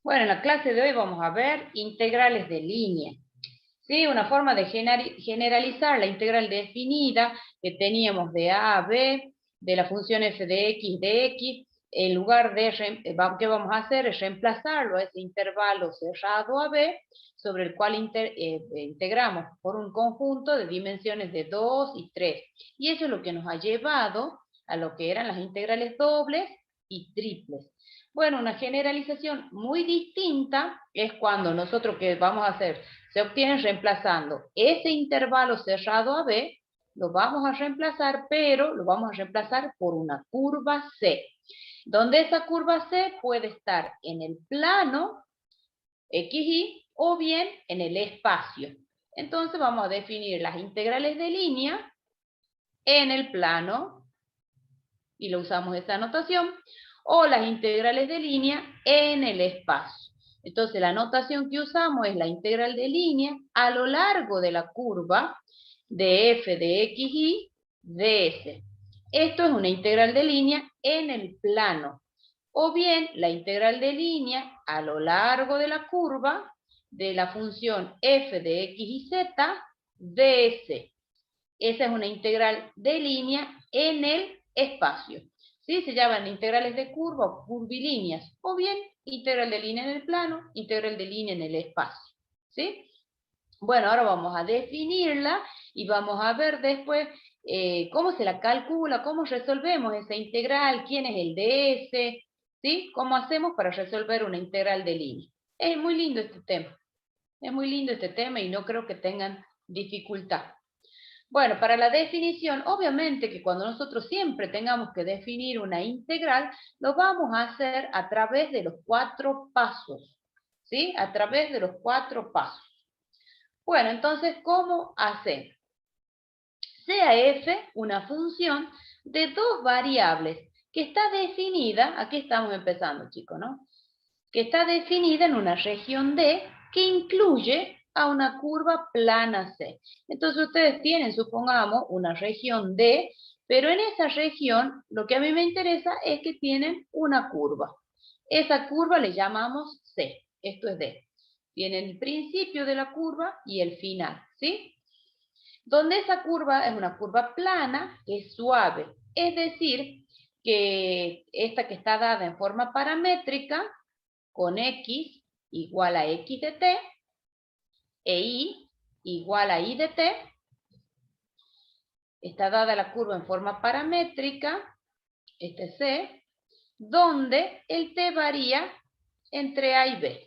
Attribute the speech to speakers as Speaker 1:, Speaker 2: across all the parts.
Speaker 1: Bueno, en la clase de hoy vamos a ver integrales de línea. ¿Sí? Una forma de generalizar la integral definida que teníamos de a a b, de la función f de x, en lugar de, ¿qué vamos a hacer? Es reemplazarlo a ese intervalo cerrado a b, sobre el cual integramos por un conjunto de dimensiones de 2 y 3. Y eso es lo que nos ha llevado a lo que eran las integrales dobles y triples. Bueno, una generalización muy distinta es cuando nosotros, ¿qué vamos a hacer? Se obtiene reemplazando ese intervalo cerrado a b, lo vamos a reemplazar, pero lo vamos a reemplazar por una curva C, donde esa curva C puede estar en el plano XY o bien en el espacio. Entonces vamos a definir las integrales de línea en el plano, y lo usamos esa notación, o las integrales de línea en el espacio. Entonces la notación que usamos es la integral de línea a lo largo de la curva de f de xy ds. Esto es una integral de línea en el plano. O bien la integral de línea a lo largo de la curva de la función f de x y z ds. Esa es una integral de línea en el espacio. ¿Sí? Se llaman integrales de curva o curvilíneas, o bien integral de línea en el plano, integral de línea en el espacio. ¿Sí? Bueno, ahora vamos a definirla y vamos a ver después cómo se la calcula, cómo resolvemos esa integral, quién es el ds, ¿sí? Cómo hacemos para resolver una integral de línea. Es muy lindo este tema. Es muy lindo este tema y no creo que tengan dificultad. Bueno, para la definición, obviamente que cuando nosotros siempre tengamos que definir una integral, lo vamos a hacer a través de los 4 pasos, ¿sí? A través de los 4 pasos. Bueno, entonces, ¿cómo hacemos? Sea f una función de 2 variables que está definida, aquí estamos empezando, chicos, ¿no? Que está definida en una región D que incluye a una curva plana C. Entonces ustedes tienen, supongamos, una región D, pero en esa región lo que a mí me interesa es que tienen una curva. Esa curva le llamamos C, esto es D. Tienen el principio de la curva y el final, ¿sí? Donde esa curva es una curva plana, es suave. Es decir, que esta que está dada en forma paramétrica, con x igual a x de t, e y igual a y de t, está dada la curva en forma paramétrica, este C, donde el t varía entre a y b.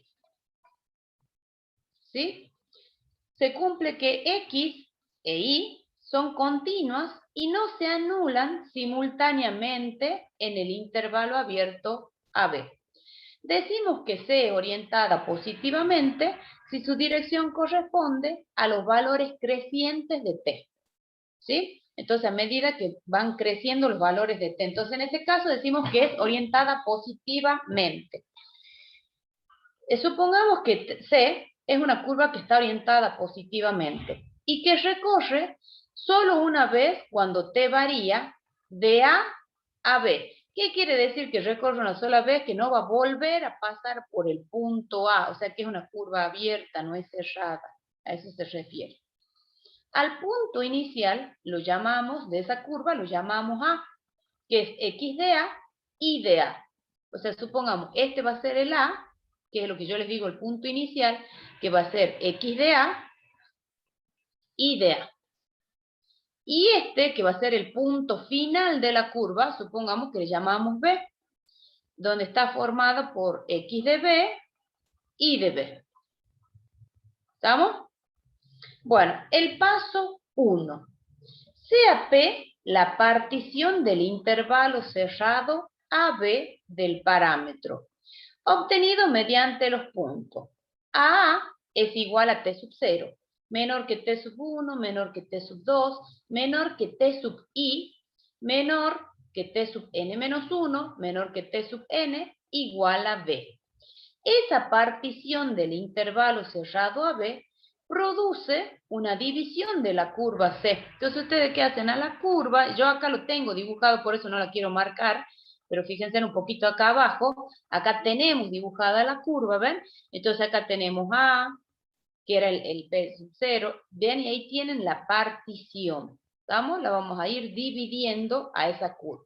Speaker 1: ¿Sí? Se cumple que x e y son continuas y no se anulan simultáneamente en el intervalo abierto AB. Decimos que C es orientada positivamente si su dirección corresponde a los valores crecientes de T. ¿Sí? Entonces, a medida que van creciendo los valores de T. Entonces, en este caso decimos que es orientada positivamente. Supongamos que C es una curva que está orientada positivamente y que recorre solo una vez cuando T varía de A a B. ¿Qué quiere decir que recorre una sola vez? Que no va a volver a pasar por el punto A, o sea que es una curva abierta, no es cerrada. A eso se refiere. Al punto inicial lo llamamos, de esa curva lo llamamos A, que es X de A, Y de A. O sea, supongamos, este va a ser el A, que es lo que yo les digo, el punto inicial, que va a ser X de A, Y de A. Y este, que va a ser el punto final de la curva, supongamos que le llamamos B, donde está formado por X de B, Y de B. ¿Estamos? Bueno, el paso 1. Sea P la partición del intervalo cerrado AB del parámetro, obtenido mediante los puntos. A es igual a T sub 0, menor que T sub 1, menor que T sub 2, menor que T sub I, menor que T sub N menos 1, menor que T sub N, igual a B. Esa partición del intervalo cerrado AB produce una división de la curva C. Entonces, ¿ustedes qué hacen? A la curva, yo acá lo tengo dibujado, por eso no la quiero marcar, pero fíjense un poquito acá abajo, acá tenemos dibujada la curva, ¿ven? Entonces acá tenemos A, que era el P sub 0, ven, y ahí tienen la partición, ¿estamos? La vamos a ir dividiendo a esa curva.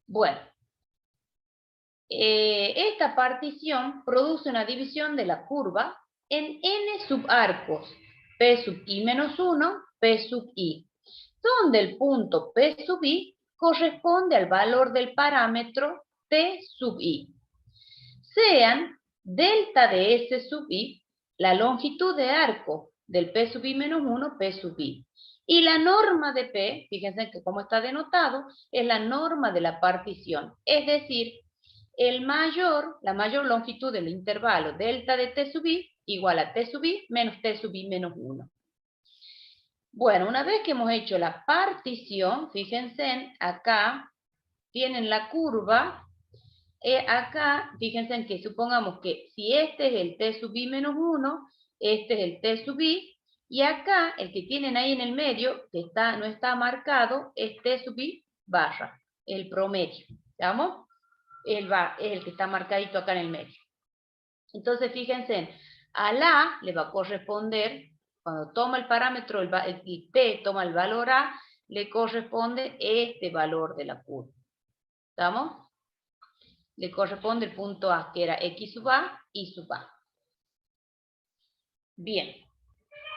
Speaker 1: Bueno, esta partición produce una división de la curva en n subarcos, P sub i menos 1, P sub i, donde el punto P sub i corresponde al valor del parámetro T sub i. Sean delta de S sub i la longitud de arco del P sub i menos 1, P sub i. Y la norma de P, fíjense que como está denotado, es la norma de la partición. Es decir, la mayor longitud del intervalo delta de T sub i igual a T sub i menos T sub i menos 1. Bueno, una vez que hemos hecho la partición, fíjense, acá tienen la curva. Acá, fíjense en que supongamos que si este es el T sub i menos 1, este es el T sub i, y acá el que tienen ahí en el medio, que no está marcado, es T sub i barra, el promedio, ¿estamos? Es el que está marcadito acá en el medio. Entonces, fíjense, a la le va a corresponder, cuando toma el parámetro, el P toma el valor A, le corresponde este valor de la curva, ¿estamos? Le corresponde el punto A, que era X sub A, Y sub A. Bien.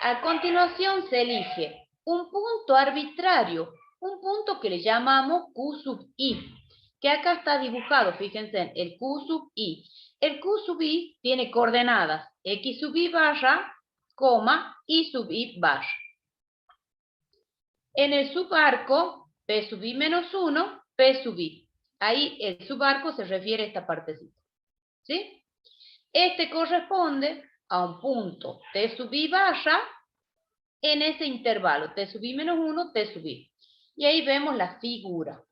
Speaker 1: A continuación se elige un punto arbitrario, un punto que le llamamos Q sub I, que acá está dibujado, fíjense, el Q sub I. El Q sub I tiene coordenadas X sub I barra, coma, Y sub I barra. En el subarco, P sub I menos 1, P sub I. Ahí el subarco se refiere a esta partecita, ¿sí? Este corresponde a un punto T sub I barra en ese intervalo, T sub I menos 1, T sub I. Y ahí vemos la figura.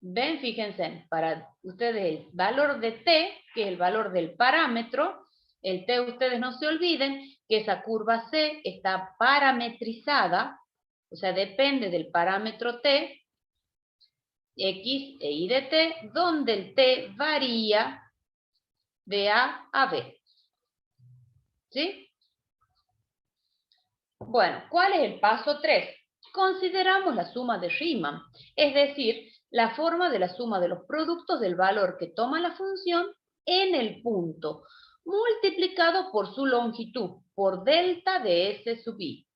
Speaker 1: Ven, fíjense, para ustedes el valor de T, que es el valor del parámetro, el T ustedes no se olviden que esa curva C está parametrizada, o sea, depende del parámetro T, X e Y de T, donde el T varía de A a B. ¿Sí? Bueno, ¿cuál es el paso 3? Consideramos la suma de Riemann, es decir, la forma de la suma de los productos del valor que toma la función en el punto, multiplicado por su longitud, por delta de S sub i,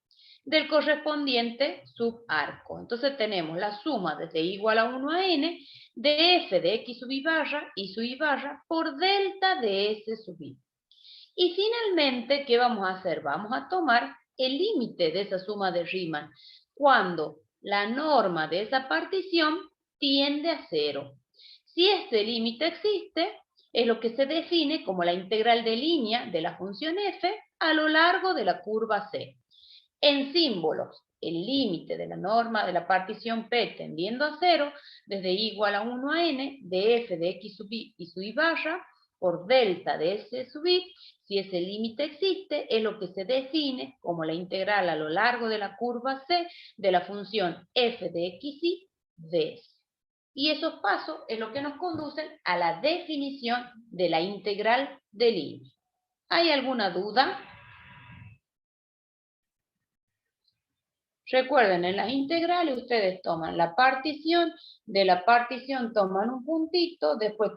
Speaker 1: del correspondiente subarco. Entonces tenemos la suma desde igual a 1 a n de f de x sub i barra y sub i barra por delta de S sub i. Y finalmente, ¿qué vamos a hacer? Vamos a tomar el límite de esa suma de Riemann cuando la norma de esa partición tiende a 0. Si este límite existe, es lo que se define como la integral de línea de la función f a lo largo de la curva C. En símbolos, el límite de la norma de la partición P tendiendo a 0, desde igual a 1 a n, de f de x sub i y sub i barra, por delta de S sub i, si ese límite existe, es lo que se define como la integral a lo largo de la curva C de la función f de xy ds. Y esos pasos es lo que nos conducen a la definición de la integral de línea. ¿Hay alguna duda? Recuerden, en las integrales ustedes toman la partición, de la partición toman un puntito, después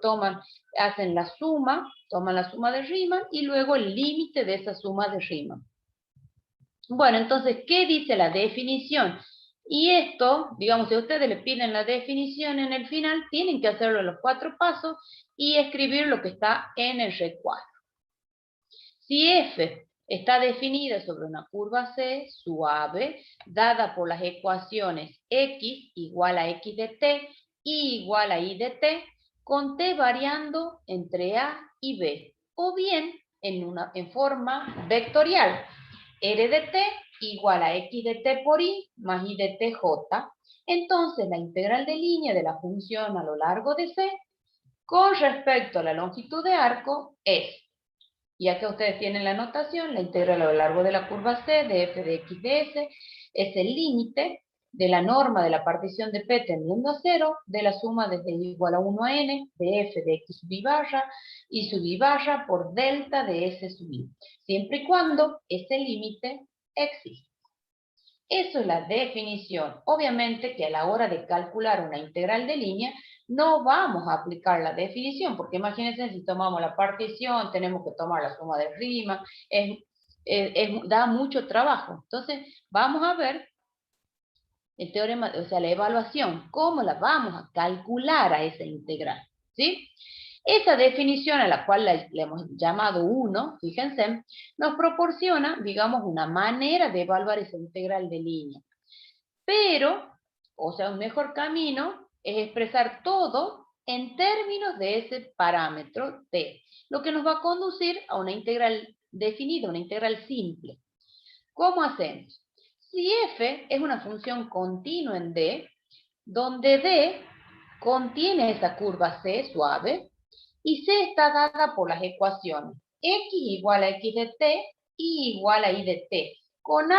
Speaker 1: hacen la suma, toman la suma de Riemann y luego el límite de esa suma de Riemann. Bueno, entonces, ¿qué dice la definición? Y esto, digamos, si ustedes le piden la definición en el final, tienen que hacerlo en los 4 pasos y escribir lo que está en el recuadro. Si f está definida sobre una curva C suave, dada por las ecuaciones x igual a x de t, y igual a y de t, con t variando entre a y b, o bien en forma vectorial, r de t igual a x de t por y más y de t j. Entonces la integral de línea de la función a lo largo de C con respecto a la longitud de arco es, y acá ustedes tienen la notación, la integral a lo largo de la curva C de f de x de s es el límite de la norma de la partición de P tendiendo a 0, de la suma desde igual a 1 a n, de f de x sub i barra, y sub i barra por delta de s sub i, siempre y cuando ese límite existe. Eso es la definición. Obviamente que a la hora de calcular una integral de línea, no vamos a aplicar la definición, porque imagínense si tomamos la partición, tenemos que tomar la suma de rima, da mucho trabajo. Entonces, vamos a ver el teorema, o sea, la evaluación, cómo la vamos a calcular a esa integral, ¿sí? Esa definición a la cual le hemos llamado 1, fíjense, nos proporciona, digamos, una manera de evaluar esa integral de línea. Pero, o sea, un mejor camino es expresar todo en términos de ese parámetro t, lo que nos va a conducir a una integral definida, una integral simple. ¿Cómo hacemos? Si f es una función continua en D, donde D contiene esa curva C suave, y C está dada por las ecuaciones x igual a x de t, y igual a y de t. Con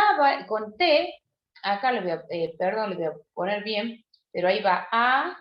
Speaker 1: t, acá le voy a, le voy a poner bien, pero ahí va a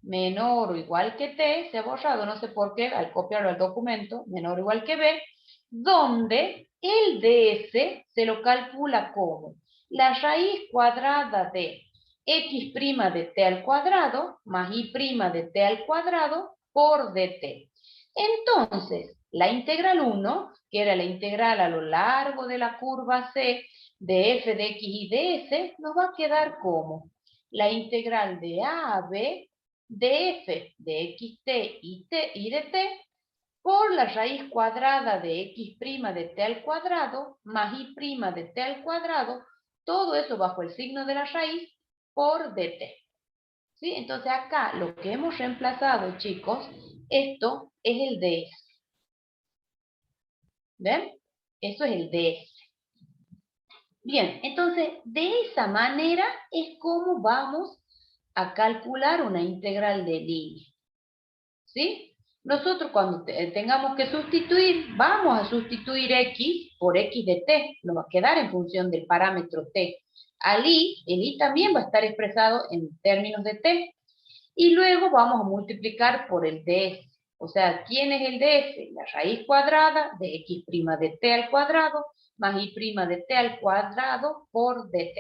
Speaker 1: menor o igual que t, se ha borrado, no sé por qué, al copiarlo al documento, menor o igual que b, donde el ds se lo calcula como la raíz cuadrada de x' de t al cuadrado más y' de t al cuadrado por dt. Entonces, la integral 1, que era la integral a lo largo de la curva C de f de x y de s, nos va a quedar como la integral de a a b de f de xt y de t por la raíz cuadrada de x' de t al cuadrado más y' de t al cuadrado, todo eso bajo el signo de la raíz, por dt. ¿Sí? Entonces acá lo que hemos reemplazado, chicos, esto es el ds. ¿Ven? Eso es el ds. Bien, entonces de esa manera es como vamos a calcular una integral de línea. ¿Sí? Nosotros cuando tengamos que sustituir, vamos a sustituir x por x de t, nos va a quedar en función del parámetro t. Al i, el i también va a estar expresado en términos de t. Y luego vamos a multiplicar por el ds. O sea, ¿quién es el ds? La raíz cuadrada de x' de t al cuadrado más y' de t al cuadrado por dt.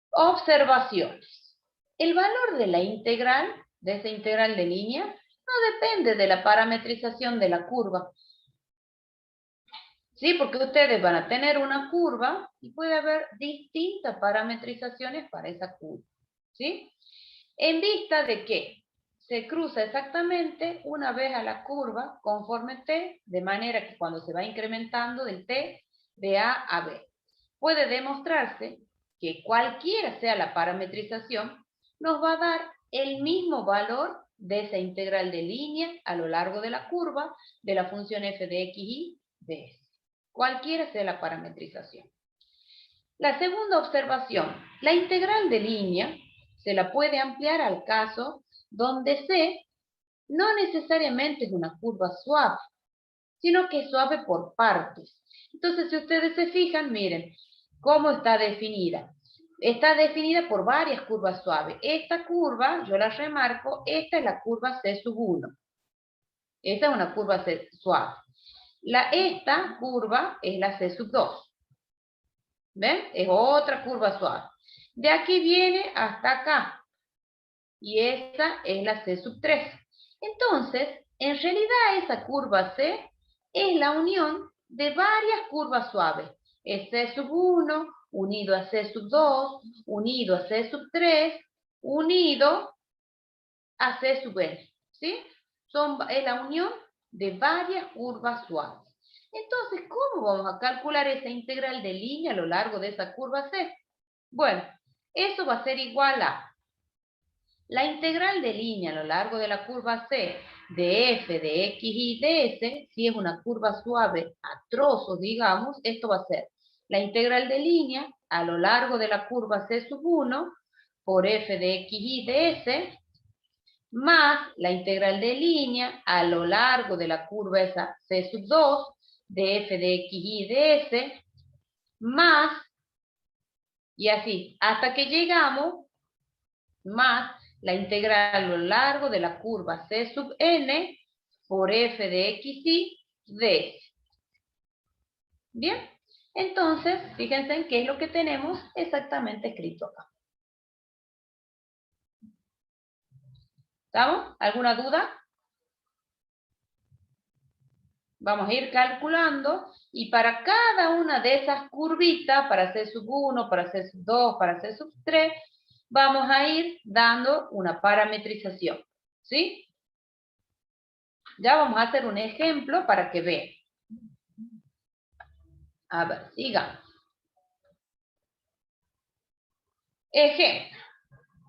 Speaker 1: Observaciones. El valor de la integral, de esa integral de línea, no depende de la parametrización de la curva. ¿Sí? Porque ustedes van a tener una curva y puede haber distintas parametrizaciones para esa curva. ¿Sí? En vista de que se cruza exactamente una vez a la curva conforme t, de manera que cuando se va incrementando del t de a a b. Puede demostrarse que cualquiera sea la parametrización, nos va a dar el mismo valor de esa integral de línea a lo largo de la curva de la función f de x y de s. Cualquiera sea la parametrización. La segunda observación, la integral de línea se la puede ampliar al caso donde C no necesariamente es una curva suave, sino que es suave por partes. Entonces, si ustedes se fijan, miren, ¿cómo está definida? Está definida por varias curvas suaves. Esta curva, yo la remarco, esta es la curva C sub 1. Esta es una curva C suave. Esta curva es la C sub 2. ¿Ven? Es otra curva suave. De aquí viene hasta acá. Y esa es la C sub 3. Entonces, en realidad esa curva C es la unión de varias curvas suaves. Es C sub 1, unido a C sub 2, unido a C sub 3, unido a C sub n. ¿Sí? Es la unión de varias curvas suaves. Entonces, ¿cómo vamos a calcular esa integral de línea a lo largo de esa curva C? Bueno, eso va a ser igual a la integral de línea a lo largo de la curva C de f de x y de s, si es una curva suave a trozos, digamos, esto va a ser la integral de línea a lo largo de la curva C sub 1 por f de x y de s, más la integral de línea a lo largo de la curva esa C sub 2 de f de x y de s, más Y así, hasta que llegamos más la integral a lo largo de la curva C sub n por f de x y de s. Bien, entonces, fíjense en qué es lo que tenemos exactamente escrito acá. ¿Estamos? ¿Alguna duda? Vamos a ir calculando y para cada una de esas curvitas, para C sub 1, para C sub 2, para C sub 3, vamos a ir dando una parametrización. ¿Sí? Ya vamos a hacer un ejemplo para que vean. A ver, sigamos. Ejemplo.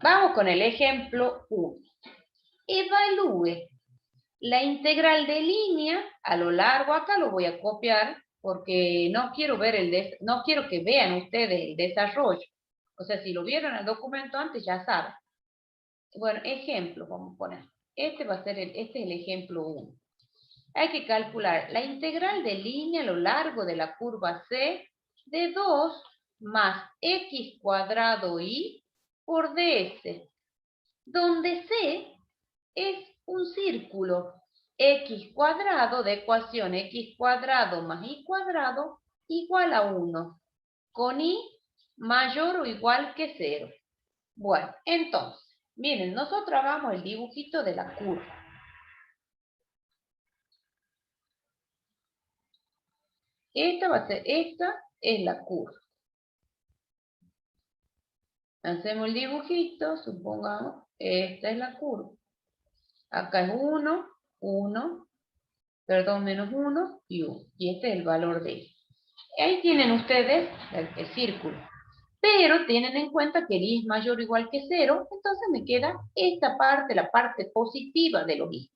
Speaker 1: Vamos con el ejemplo 1. Evalúe la integral de línea a lo largo. Acá lo voy a copiar porque no quiero ver no quiero que vean ustedes el desarrollo. O sea, si lo vieron en el documento antes, ya saben. Bueno, ejemplo, vamos a poner. Este es el ejemplo 1. Hay que calcular la integral de línea a lo largo de la curva C de 2 más x cuadrado y por ds, donde C es un círculo. X cuadrado de ecuación x cuadrado más y cuadrado igual a 1, con y mayor o igual que 0. Bueno, entonces, miren, nosotros hagamos el dibujito de la curva. Esta es la curva. Hacemos el dibujito, supongamos, esta es la curva. Acá es 1, 1, perdón, menos 1 y 1. Y este es el valor de y. Ahí tienen ustedes el círculo. Pero tienen en cuenta que y es mayor o igual que 0, entonces me queda esta parte, la parte positiva de los y.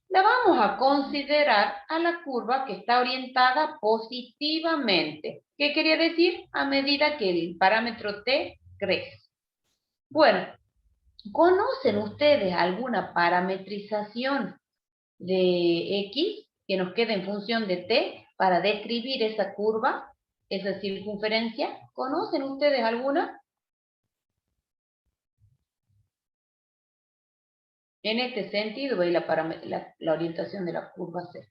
Speaker 1: La vamos a considerar a la curva que está orientada positivamente. ¿Qué quería decir? A medida que el parámetro t crece. Bueno, ¿conocen ustedes alguna parametrización de x que nos quede en función de t para describir esa curva, esa circunferencia? ¿Conocen ustedes alguna? En este sentido, veis la orientación de la curva C.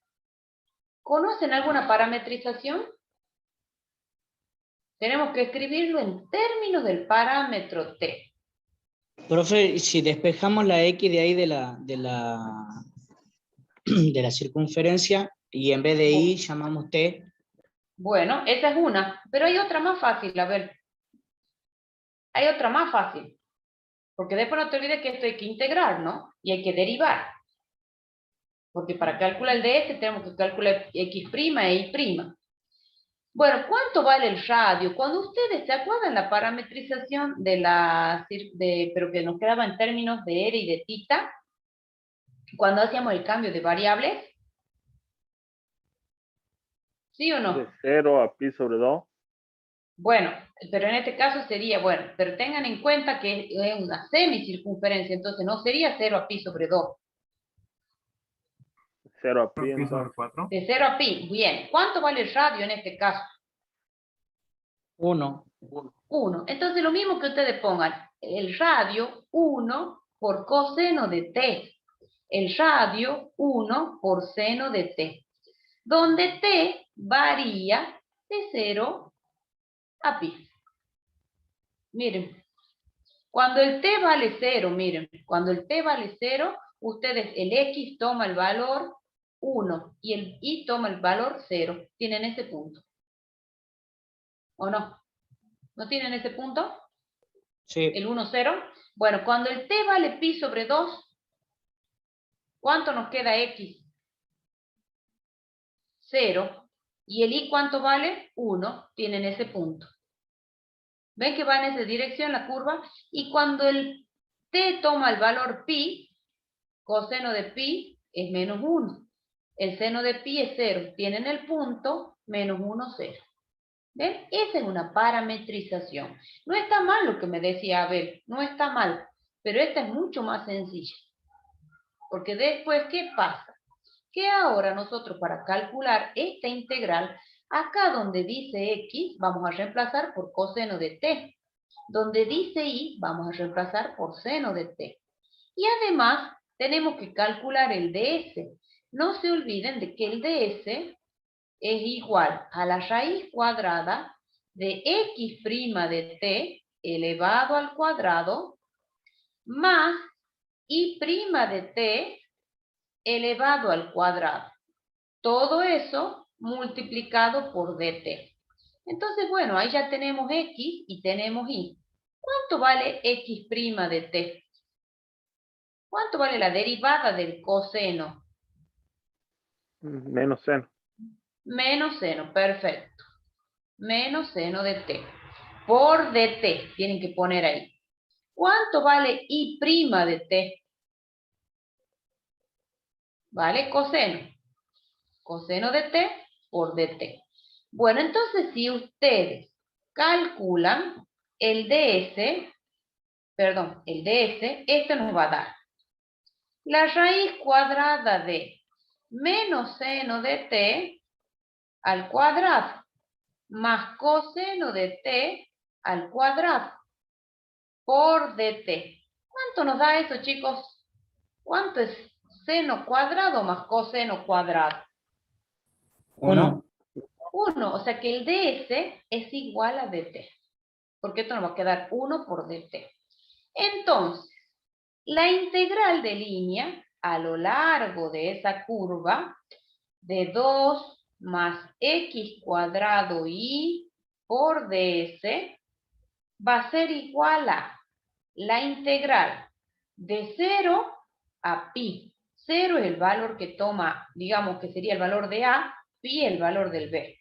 Speaker 1: ¿Conocen alguna parametrización? Tenemos que escribirlo en términos del parámetro t.
Speaker 2: Profe, si despejamos la x de ahí de la circunferencia y en vez de y llamamos t.
Speaker 1: Bueno, esa es una, pero hay otra más fácil, a ver. Hay otra más fácil. Porque después no te olvides que esto hay que integrar, ¿no? Y hay que derivar. Porque para calcular el ds tenemos que calcular x' e y'. Bueno, ¿cuánto vale el radio? Cuando ustedes se acuerdan la parametrización pero que nos quedaba en términos de r y de θ, cuando hacíamos el cambio de variables, ¿sí o no?
Speaker 3: De 0 a pi sobre 2.
Speaker 1: Bueno, pero en este caso sería, bueno, pero tengan en cuenta que es una semicircunferencia, entonces no sería 0 a pi sobre 2.
Speaker 3: 0 a pi,
Speaker 4: Pi sobre
Speaker 3: entonces.
Speaker 4: 4.
Speaker 1: De 0 a pi, bien. ¿Cuánto vale el radio en este caso?
Speaker 2: 1.
Speaker 1: 1. Entonces lo mismo que ustedes pongan, el radio 1 por coseno de t. El radio 1 por seno de t. Donde t varía de 0 a pi. Miren, cuando el t vale 0, miren, cuando el t vale 0, ustedes, el x toma el valor 1 y el y toma el valor 0. ¿Tienen ese punto? ¿O no? ¿No tienen ese punto?
Speaker 2: Sí.
Speaker 1: El 1, 0. Bueno, cuando el t vale pi sobre 2, ¿cuánto nos queda x? 0. ¿Y el y cuánto vale? 1. Tienen ese punto. ¿Ven que va en esa dirección la curva? Y cuando el t toma el valor pi, coseno de pi es menos 1. El seno de pi es 0. Tienen el punto menos 1, 0. ¿Ven? Esa es una parametrización. No está mal lo que me decía Abel, no está mal, pero esta es mucho más sencilla. Porque después, ¿qué pasa? Que ahora nosotros para calcular esta integral Acá donde dice X, vamos a reemplazar por coseno de T. Donde dice Y, vamos a reemplazar por seno de T. Y además, tenemos que calcular el ds. No se olviden de que el ds es igual a la raíz cuadrada de X' de T elevado al cuadrado más Y' de T elevado al cuadrado. Todo eso multiplicado por dt. Entonces, bueno, ahí ya tenemos X y tenemos Y. ¿Cuánto vale X' de T? ¿Cuánto vale la derivada del coseno?
Speaker 3: Menos seno.
Speaker 1: Menos seno, perfecto. Menos seno de T. Por dt, tienen que poner ahí. ¿Cuánto vale Y' de T? Vale coseno. Coseno de T por dt. Bueno, entonces si ustedes calculan el ds, esto nos va a dar la raíz cuadrada de menos seno de T al cuadrado más coseno de T al cuadrado por dt. ¿Cuánto nos da eso, chicos? ¿Cuánto es seno cuadrado más coseno cuadrado?
Speaker 2: 1.
Speaker 1: 1, o sea que el ds es igual a dt, porque esto nos va a quedar 1 por dt. Entonces, la integral de línea a lo largo de esa curva de 2 más x cuadrado y por ds va a ser igual a la integral de 0 a pi. 0 es el valor que toma, digamos que sería el valor de A, pi el valor del B.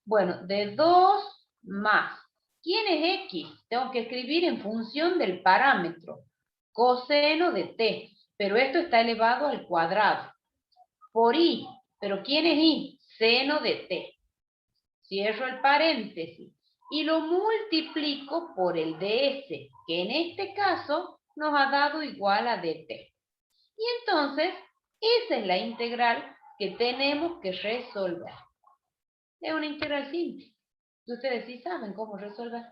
Speaker 1: Bueno, de 2 más. ¿Quién es X? Tengo que escribir en función del parámetro. Coseno de T. Pero esto está elevado al cuadrado. Por Y. ¿Pero quién es Y? Seno de T. Cierro el paréntesis. Y lo multiplico por el ds, que en este caso nos ha dado igual a dt. Y entonces, esa es la integral que tenemos que resolver. Es una integral simple. Ustedes sí saben cómo resolver.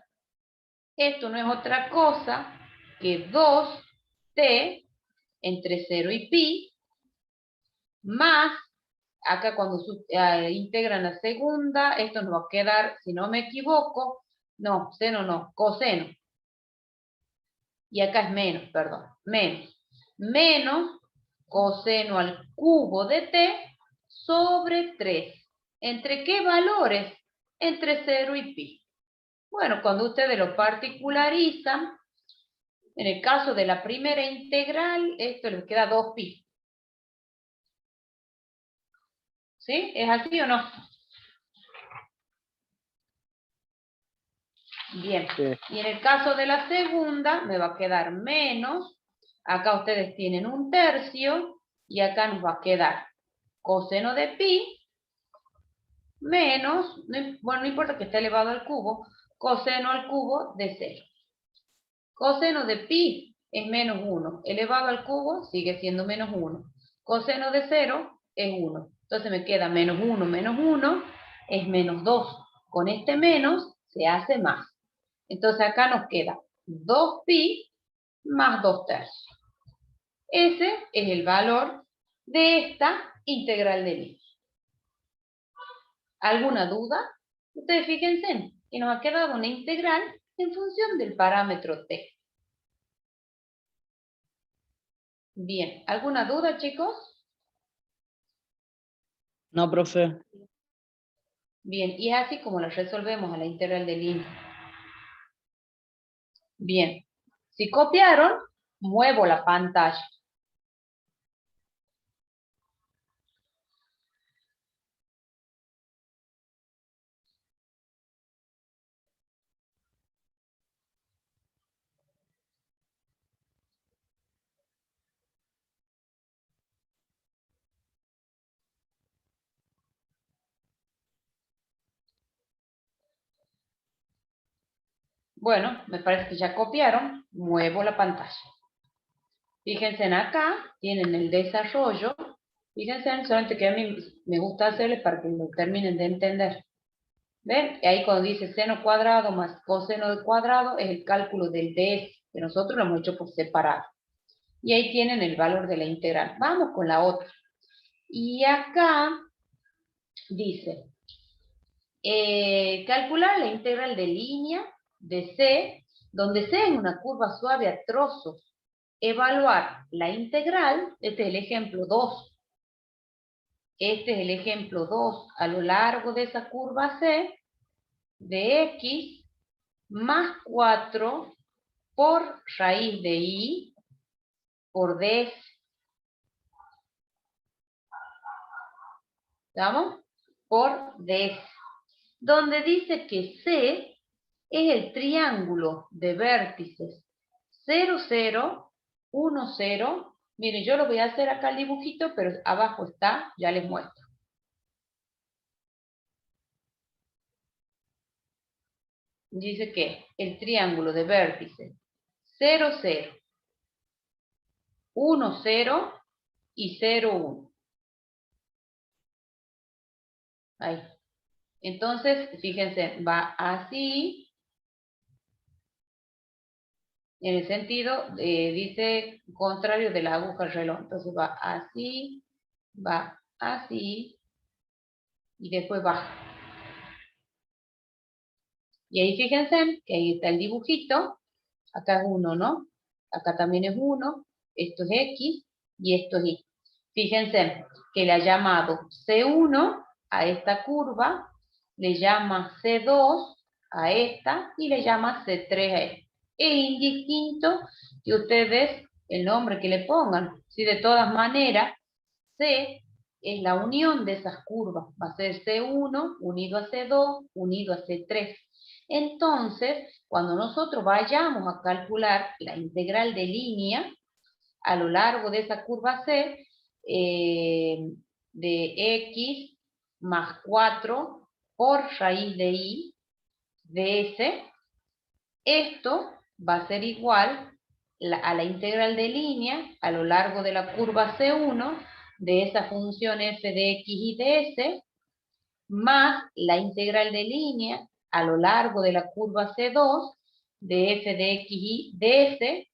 Speaker 1: Esto no es otra cosa que 2t entre 0 y pi más, acá cuando integran la segunda, esto nos va a quedar, si no me equivoco, no, seno no, coseno. Y acá es menos, perdón, menos coseno al cubo de t sobre 3. ¿Entre qué valores? Entre 0 y pi. Bueno, cuando ustedes lo particularizan, en el caso de la primera integral, esto les queda 2pi. ¿Sí? ¿Es así o no? Bien.
Speaker 3: Sí.
Speaker 1: Y en el caso de la segunda, me va a quedar menos. Acá ustedes tienen 1/3 y acá nos va a quedar coseno de pi menos, bueno, no importa que esté elevado al cubo, coseno al cubo de 0. Coseno de pi es menos 1. Elevado al cubo sigue siendo menos 1. Coseno de 0 es 1. Entonces me queda menos 1 es menos 2. Con este menos se hace más. Entonces acá nos queda 2pi más 2/3. Ese es el valor de esta integral de línea. ¿Alguna duda? Ustedes fíjense que nos ha quedado una integral en función del parámetro t. Bien, ¿alguna duda, chicos?
Speaker 2: No, profe.
Speaker 1: Bien, y es así como la resolvemos a la integral de línea. Bien, si copiaron, muevo la pantalla. Bueno, me parece que ya copiaron, muevo la pantalla. Fíjense en acá, tienen el desarrollo. Fíjense, solamente que a mí me gusta hacerles para que lo terminen de entender. ¿Ven? Y ahí cuando dice seno cuadrado más coseno del cuadrado es el cálculo del ds, que nosotros lo hemos hecho por separado. Y ahí tienen el valor de la integral. Vamos con la otra. Y acá dice, calcular la integral de línea de C, donde C es una curva suave a trozos. Evaluar la integral, este es el ejemplo 2. Este es el ejemplo 2, a lo largo de esa curva C, de X más 4 por raíz de Y por D. ¿Estamos? Por D. Donde dice que C es el triángulo de vértices 0, 0, 1, 0. Miren, yo lo voy a hacer acá el dibujito, pero abajo está, ya les muestro. Dice que el triángulo de vértices 0, 0, 1, 0 y 0, 1. Ahí. Entonces, fíjense, va así, en el sentido, dice, contrario de la aguja al reloj. Entonces va así, y después baja. Y ahí fíjense que ahí está el dibujito. Acá es 1, ¿no? Acá también es 1. Esto es X y esto es Y. Fíjense que le ha llamado C1 a esta curva, le llama C2 a esta y le llama C3 a esta. Es indistinto que ustedes el nombre que le pongan. Si de todas maneras, C es la unión de esas curvas. Va a ser C1 unido a C2 unido a C3. Entonces, cuando nosotros vayamos a calcular la integral de línea a lo largo de esa curva C, de X más 4 por raíz de Y de S, esto va a ser igual a la integral de línea a lo largo de la curva C1 de esa función f de x y de s, más la integral de línea a lo largo de la curva C2 de f de x y de s,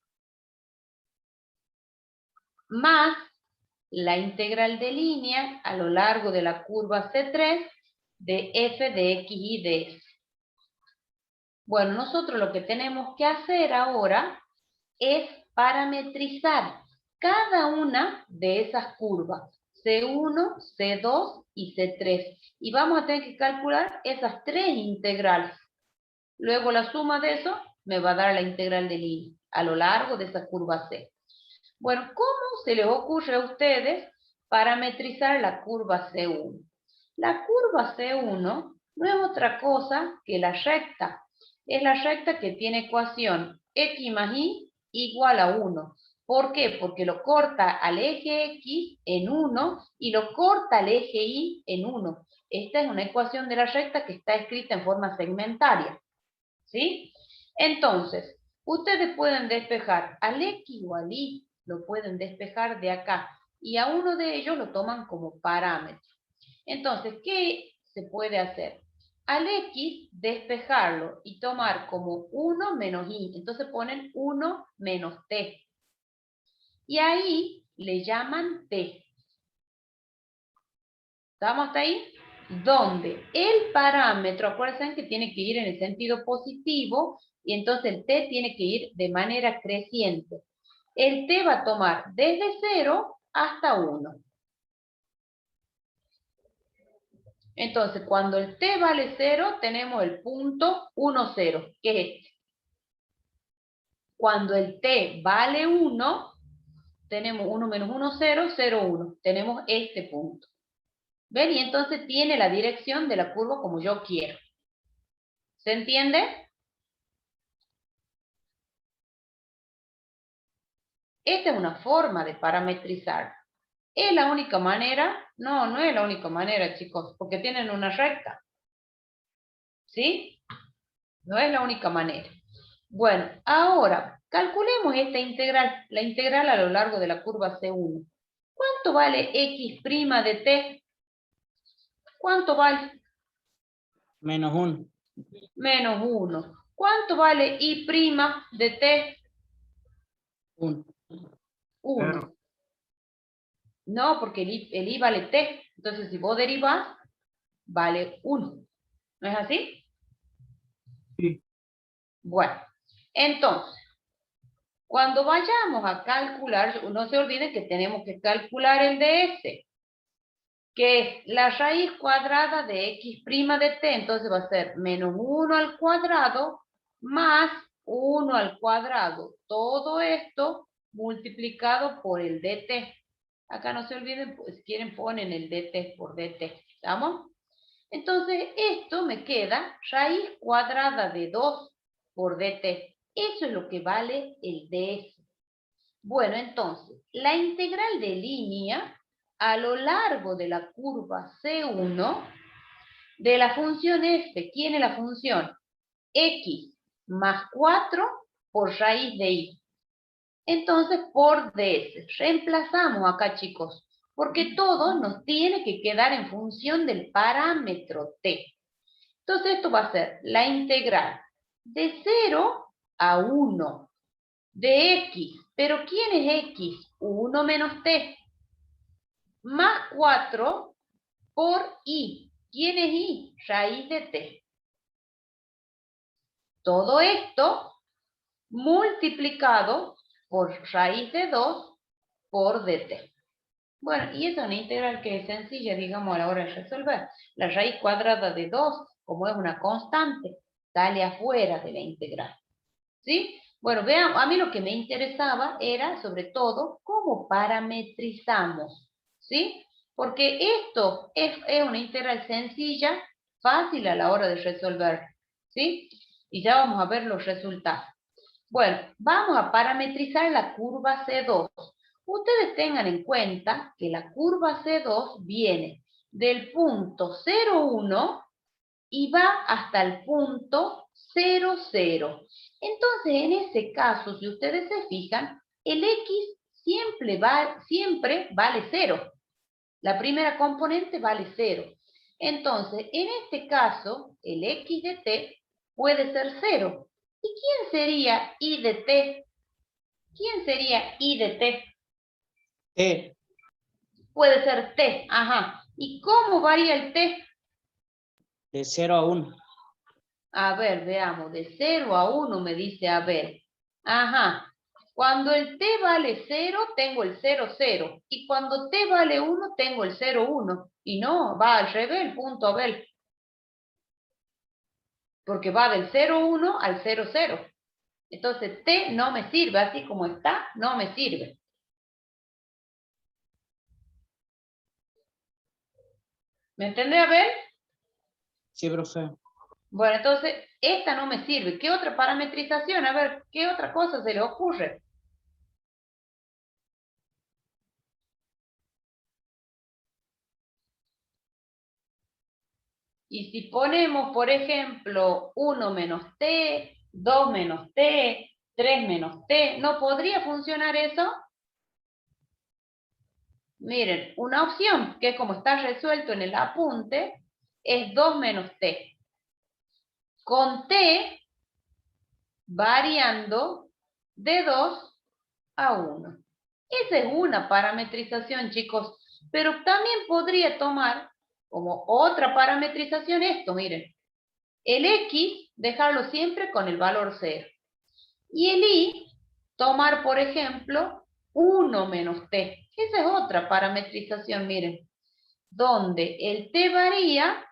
Speaker 1: más la integral de línea a lo largo de la curva C3 de f de x y de s. Bueno, nosotros lo que tenemos que hacer ahora es parametrizar cada una de esas curvas, C1, C2 y C3. Y vamos a tener que calcular esas tres integrales. Luego la suma de eso me va a dar la integral de línea a lo largo de esa curva C. Bueno, ¿cómo se les ocurre a ustedes parametrizar la curva C1? La curva C1 no es otra cosa que la recta. Es la recta que tiene ecuación x más y igual a 1. ¿Por qué? Porque lo corta al eje X en 1 y lo corta al eje Y en 1. Esta es una ecuación de la recta que está escrita en forma segmentaria. ¿Sí? Entonces, ustedes pueden despejar al X o al Y, lo pueden despejar de acá, y a uno de ellos lo toman como parámetro. Entonces, ¿qué se puede hacer? Al X, despejarlo y tomar como 1 menos Y. Entonces ponen 1 menos T. Y ahí le llaman T. ¿Estamos hasta ahí? Donde el parámetro, acuérdense que tiene que ir en el sentido positivo, y entonces el T tiene que ir de manera creciente. El T va a tomar desde 0 hasta 1. Entonces, cuando el T vale 0, tenemos el punto 1, 0, que es este. Cuando el T vale 1, tenemos 1 menos 1, 0, 0, 1. Tenemos este punto. ¿Ven? Y entonces tiene la dirección de la curva como yo quiero. ¿Se entiende? Esta es una forma de parametrizar. ¿Es la única manera? No, no es la única manera, chicos, porque tienen una recta. ¿Sí? No es la única manera. Bueno, ahora, calculemos esta integral, la integral a lo largo de la curva C1. ¿Cuánto vale x' de t? ¿Cuánto vale?
Speaker 2: Menos 1.
Speaker 1: Menos 1. ¿Cuánto vale I' de t?
Speaker 2: 1.
Speaker 1: 1. No, porque el I vale t. Entonces, si vos derivás, vale 1. ¿No es así?
Speaker 2: Sí.
Speaker 1: Bueno, entonces, cuando vayamos a calcular, no se olviden que tenemos que calcular el ds, que es la raíz cuadrada de x' de t. Entonces va a ser menos 1 al cuadrado más 1 al cuadrado. Todo esto multiplicado por el dt. Acá no se olviden, pues, si quieren ponen el dt por dt. ¿Estamos? Entonces, esto me queda raíz cuadrada de 2 por dt. Eso es lo que vale el ds. Bueno, entonces, la integral de línea a lo largo de la curva C1 de la función f tiene la función x más 4 por raíz de y. Entonces, por ds. Reemplazamos acá, chicos, porque todo nos tiene que quedar en función del parámetro t. Entonces, esto va a ser la integral de 0 a 1 de x. ¿Pero quién es x? 1 menos t. Más 4 por y. ¿Quién es y? Raíz de t. Todo esto multiplicado por raíz de 2 por dt. Bueno, y esa es una integral que es sencilla, digamos, a la hora de resolver. La raíz cuadrada de 2, como es una constante, sale afuera de la integral. ¿Sí? Bueno, vean, a mí lo que me interesaba era, sobre todo, cómo parametrizamos. ¿Sí? Porque esto es una integral sencilla, fácil a la hora de resolver. ¿Sí? Y ya vamos a ver los resultados. Bueno, vamos a parametrizar la curva C2. Ustedes tengan en cuenta que la curva C2 viene del punto 0,1 y va hasta el punto 0,0. Entonces, en ese caso, si ustedes se fijan, el X siempre vale 0. La primera componente vale 0. Entonces, en este caso, el X de t puede ser 0. ¿Y quién sería Y de t? ¿Quién sería Y de t?
Speaker 2: T.
Speaker 1: Puede ser t, ajá. ¿Y cómo varía el t?
Speaker 2: De 0 a 1.
Speaker 1: A ver, veamos, de 0 a 1 me dice, a ver. Ajá. Cuando el t vale 0, tengo el 0, 0. Y cuando t vale 1, tengo el 0, 1. Y no, va al revés el punto, a ver. Porque va del 0, 1 al 0, 0. Entonces t no me sirve, así como está, no me sirve. ¿Me entendés, a ver?
Speaker 2: Sí, profe.
Speaker 1: Bueno, entonces, esta no me sirve. ¿Qué otra parametrización? A ver, ¿qué otra cosa se le ocurre? Y si ponemos, por ejemplo, 1 menos t, 2 menos t, 3 menos t, ¿no podría funcionar eso? Miren, una opción, que como está resuelto en el apunte, es 2 menos t. Con t variando de 2 a 1. Esa es una parametrización, chicos, pero también podría tomar como otra parametrización esto, miren. El x, dejarlo siempre con el valor 0. Y el y, tomar, por ejemplo, 1 menos t. Esa es otra parametrización, miren, donde el t varía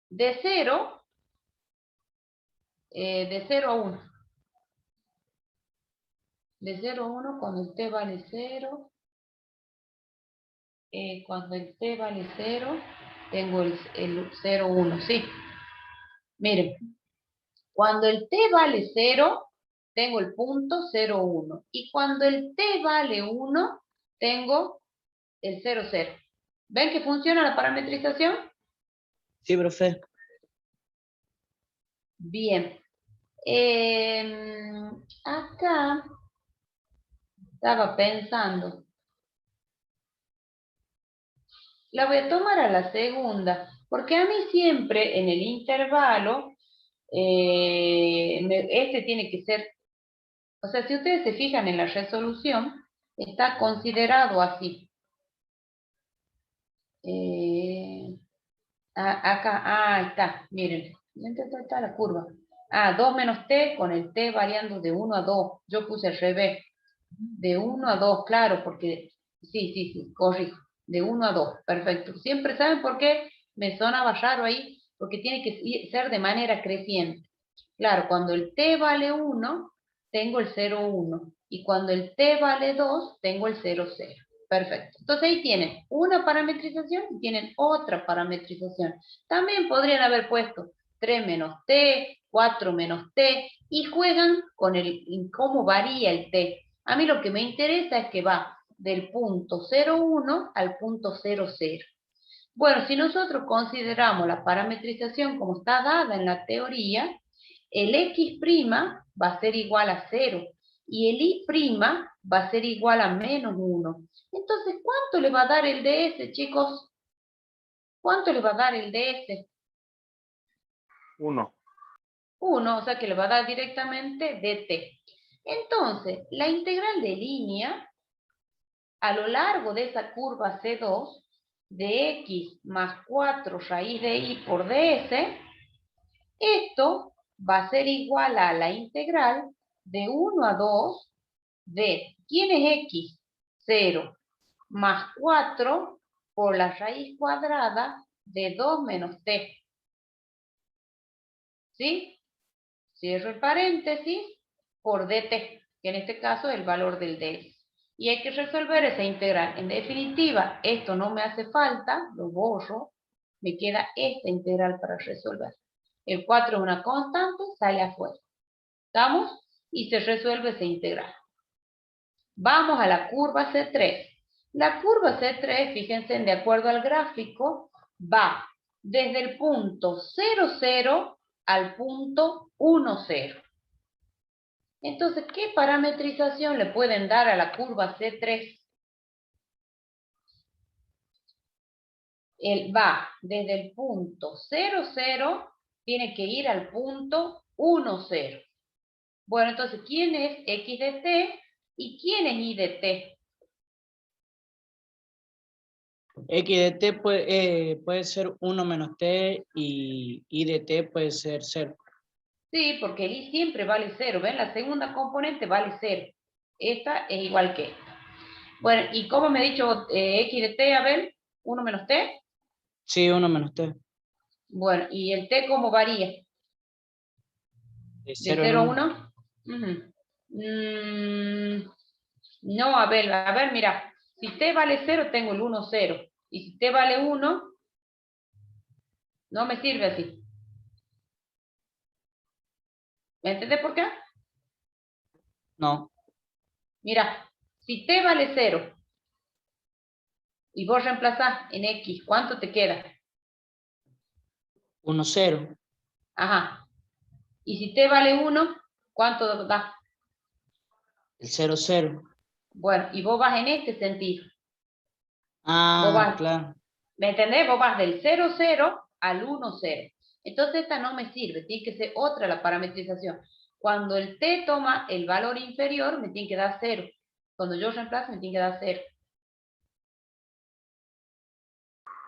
Speaker 1: de 0 a 1. De 0 a 1 cuando el t vale 0. Cuando el t vale 0, tengo el 0, 1, sí. Miren, cuando el t vale 0, tengo el punto 0, 1. Y cuando el t vale 1, tengo el 0, 0. ¿Ven que funciona la parametrización?
Speaker 2: Sí, profe.
Speaker 1: Bien. Acá estaba pensando. La voy a tomar a la segunda, porque a mí siempre en el intervalo, este tiene que ser, o sea, si ustedes se fijan en la resolución, está considerado así. Acá, está, miren, ¿dónde está la curva? 2 menos t con el t variando de 1 a 2. Yo puse al revés. De 1 a 2, claro, porque, sí, corrijo. De 1 a 2, perfecto. Siempre, ¿saben por qué me sonaba raro ahí? Porque tiene que ser de manera creciente. Claro, cuando el t vale 1, tengo el 0, 1. Y cuando el t vale 2, tengo el 0, 0. Perfecto. Entonces ahí tienen una parametrización y tienen otra parametrización. También podrían haber puesto 3 menos t, 4 menos t, y juegan con cómo varía el t. A mí lo que me interesa es que va del punto 0,1 al punto 0,0. Bueno, si nosotros consideramos la parametrización como está dada en la teoría, el x' va a ser igual a 0 y el y' va a ser igual a menos 1. Entonces, ¿cuánto le va a dar el ds, chicos? ¿Cuánto le va a dar el ds?
Speaker 3: 1.
Speaker 1: 1, o sea que le va a dar directamente dt. Entonces, la integral de línea a lo largo de esa curva C2 de x más 4 raíz de y por ds, esto va a ser igual a la integral de 1 a 2 de, ¿quién es x? 0, más 4 por la raíz cuadrada de 2 menos t. ¿Sí? Cierro el paréntesis por dt, que en este caso es el valor del ds. Y hay que resolver esa integral. En definitiva, esto no me hace falta, lo borro, me queda esta integral para resolver. El 4 es una constante, sale afuera. ¿Estamos? Y se resuelve esa integral. Vamos a la curva C3. La curva C3, fíjense, de acuerdo al gráfico, va desde el punto 0, 0 al punto 1, 0. Entonces, ¿qué parametrización le pueden dar a la curva C3? Él va desde el punto 0, 0, tiene que ir al punto 1, 0. Bueno, entonces, ¿quién es x de t y quién es y de t?
Speaker 2: X de t puede ser 1 menos t y y de t puede ser 0.
Speaker 1: Sí, porque el y siempre vale 0. ¿Ven? La segunda componente vale 0. Esta es igual que esta. Bueno, ¿y cómo me he dicho x de t, Abel? 1 menos t.
Speaker 2: Sí, 1 menos t.
Speaker 1: Bueno, ¿y el t cómo varía?
Speaker 2: De
Speaker 1: ¿De
Speaker 2: 0 en
Speaker 1: 0 a
Speaker 2: 1.
Speaker 1: 1? No, a ver, mira. Si t vale 0, tengo el 1, 0. Y si t vale 1, no me sirve así. ¿Me entiendes por qué?
Speaker 2: No,
Speaker 1: Mira, si t vale 0 y vos reemplazás en x, ¿cuánto te queda?
Speaker 2: 1, 0.
Speaker 1: Ajá. Y si t vale 1, ¿cuánto da?
Speaker 2: El 0, 0.
Speaker 1: Bueno, y vos vas en este sentido. Vos
Speaker 2: Ah,
Speaker 1: vas,
Speaker 2: claro.
Speaker 1: ¿me entendés? Vos vas del 0, 0 al 1, 0. Entonces esta no me sirve, tiene que ser otra la parametrización. Cuando el t toma el valor inferior, me tiene que dar 0. Cuando yo reemplazo, me tiene que dar 0.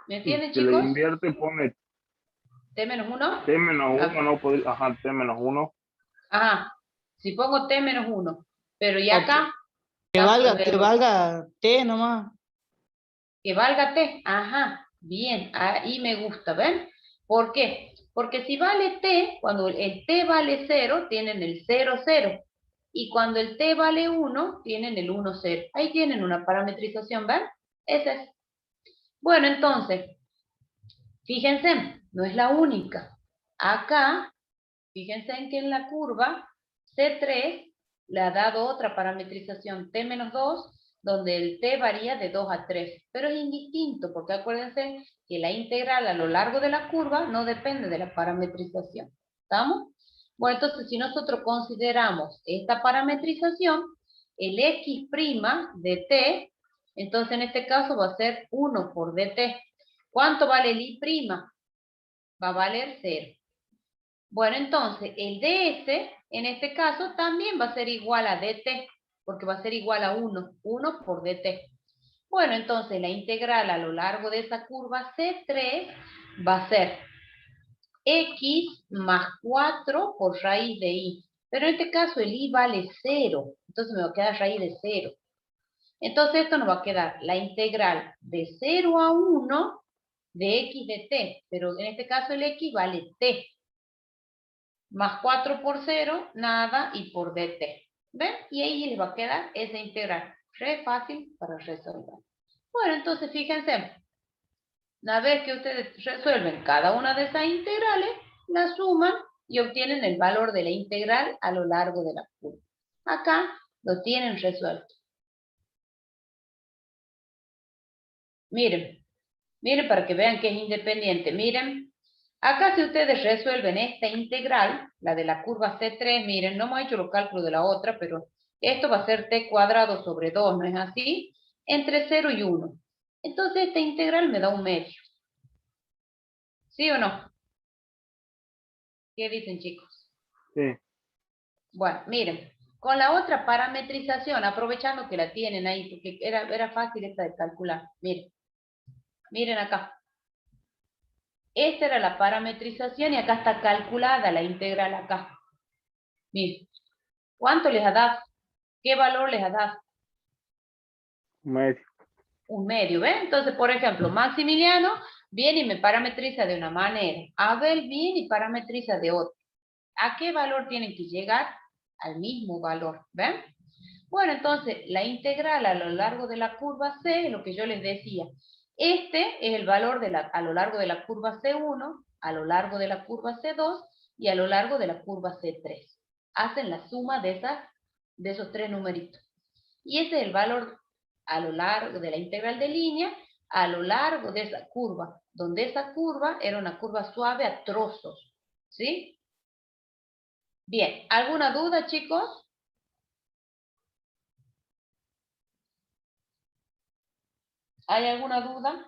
Speaker 1: ¿Me
Speaker 3: Y
Speaker 1: entienden,
Speaker 3: si le
Speaker 1: chicos?
Speaker 3: invierte, pone
Speaker 1: T menos 1.
Speaker 3: t menos 1, no podría, ajá, t menos 1.
Speaker 1: Ajá. Si pongo t menos 1. Pero y
Speaker 2: O
Speaker 1: acá,
Speaker 2: que valga t nomás.
Speaker 1: que valga t. Ajá. Bien, ahí me gusta, ¿ven? ¿Por qué? Porque si vale t, cuando el t vale 0, tienen el 0, 0. Y cuando el t vale 1, tienen el 1, 0. Ahí tienen una parametrización, ¿ven? Esa es. Bueno, entonces, fíjense, no es la única. Acá, fíjense en que en la curva C3 le ha dado otra parametrización T-2, donde el T varía de 2 a 3. Pero es indistinto, porque acuérdense que la integral a lo largo de la curva no depende de la parametrización. ¿Estamos? Bueno, entonces si nosotros consideramos esta parametrización, el x' de t, entonces en este caso va a ser 1 por dt. ¿Cuánto vale el I'? Va a valer 0. Bueno, entonces el ds, en este caso, también va a ser igual a dt, porque va a ser igual a 1, 1 por dt. Bueno, entonces la integral a lo largo de esa curva C3 va a ser x más 4 por raíz de i. Pero en este caso el i vale 0, entonces me va a quedar raíz de 0. Entonces esto nos va a quedar la integral de 0 a 1 de x de t, pero en este caso el x vale t. Más 4 por 0, nada, y por dt. ¿Ven? Y ahí les va a quedar esa integral. Re fácil para resolver. Bueno, entonces fíjense. Una vez que ustedes resuelven cada una de esas integrales, la suman y obtienen el valor de la integral a lo largo de la curva. Acá lo tienen resuelto. Miren, miren para que vean que es independiente. Miren, acá si ustedes resuelven esta integral, la de la curva C3, miren, no hemos hecho los cálculos de la otra, pero esto va a ser t cuadrado sobre 2, ¿no es así? Entre 0 y 1. Entonces esta integral me da 1/2. ¿Sí o no? ¿Qué dicen, chicos?
Speaker 3: Sí.
Speaker 1: Bueno, miren, con la otra parametrización, aprovechando que la tienen ahí, porque era fácil esta de calcular. Miren acá. Esta era la parametrización y acá está calculada la integral acá. Miren, ¿cuánto les ha dado? ¿Qué valor les ha dado?
Speaker 3: 1/2.
Speaker 1: 1/2, ¿ven? Entonces, por ejemplo, Maximiliano viene y me parametriza de una manera. Abel viene y parametriza de otra. ¿A qué valor tienen que llegar? Al mismo valor, ¿ven? Bueno, entonces, la integral a lo largo de la curva C, lo que yo les decía, este es el valor a lo largo de la curva C1, a lo largo de la curva C2 y a lo largo de la curva C3. Hacen la suma de esos tres numeritos. Y ese es el valor a lo largo de la integral de línea, a lo largo de esa curva, donde esa curva era una curva suave a trozos, ¿sí? Bien, ¿alguna duda, chicos? ¿Hay alguna duda?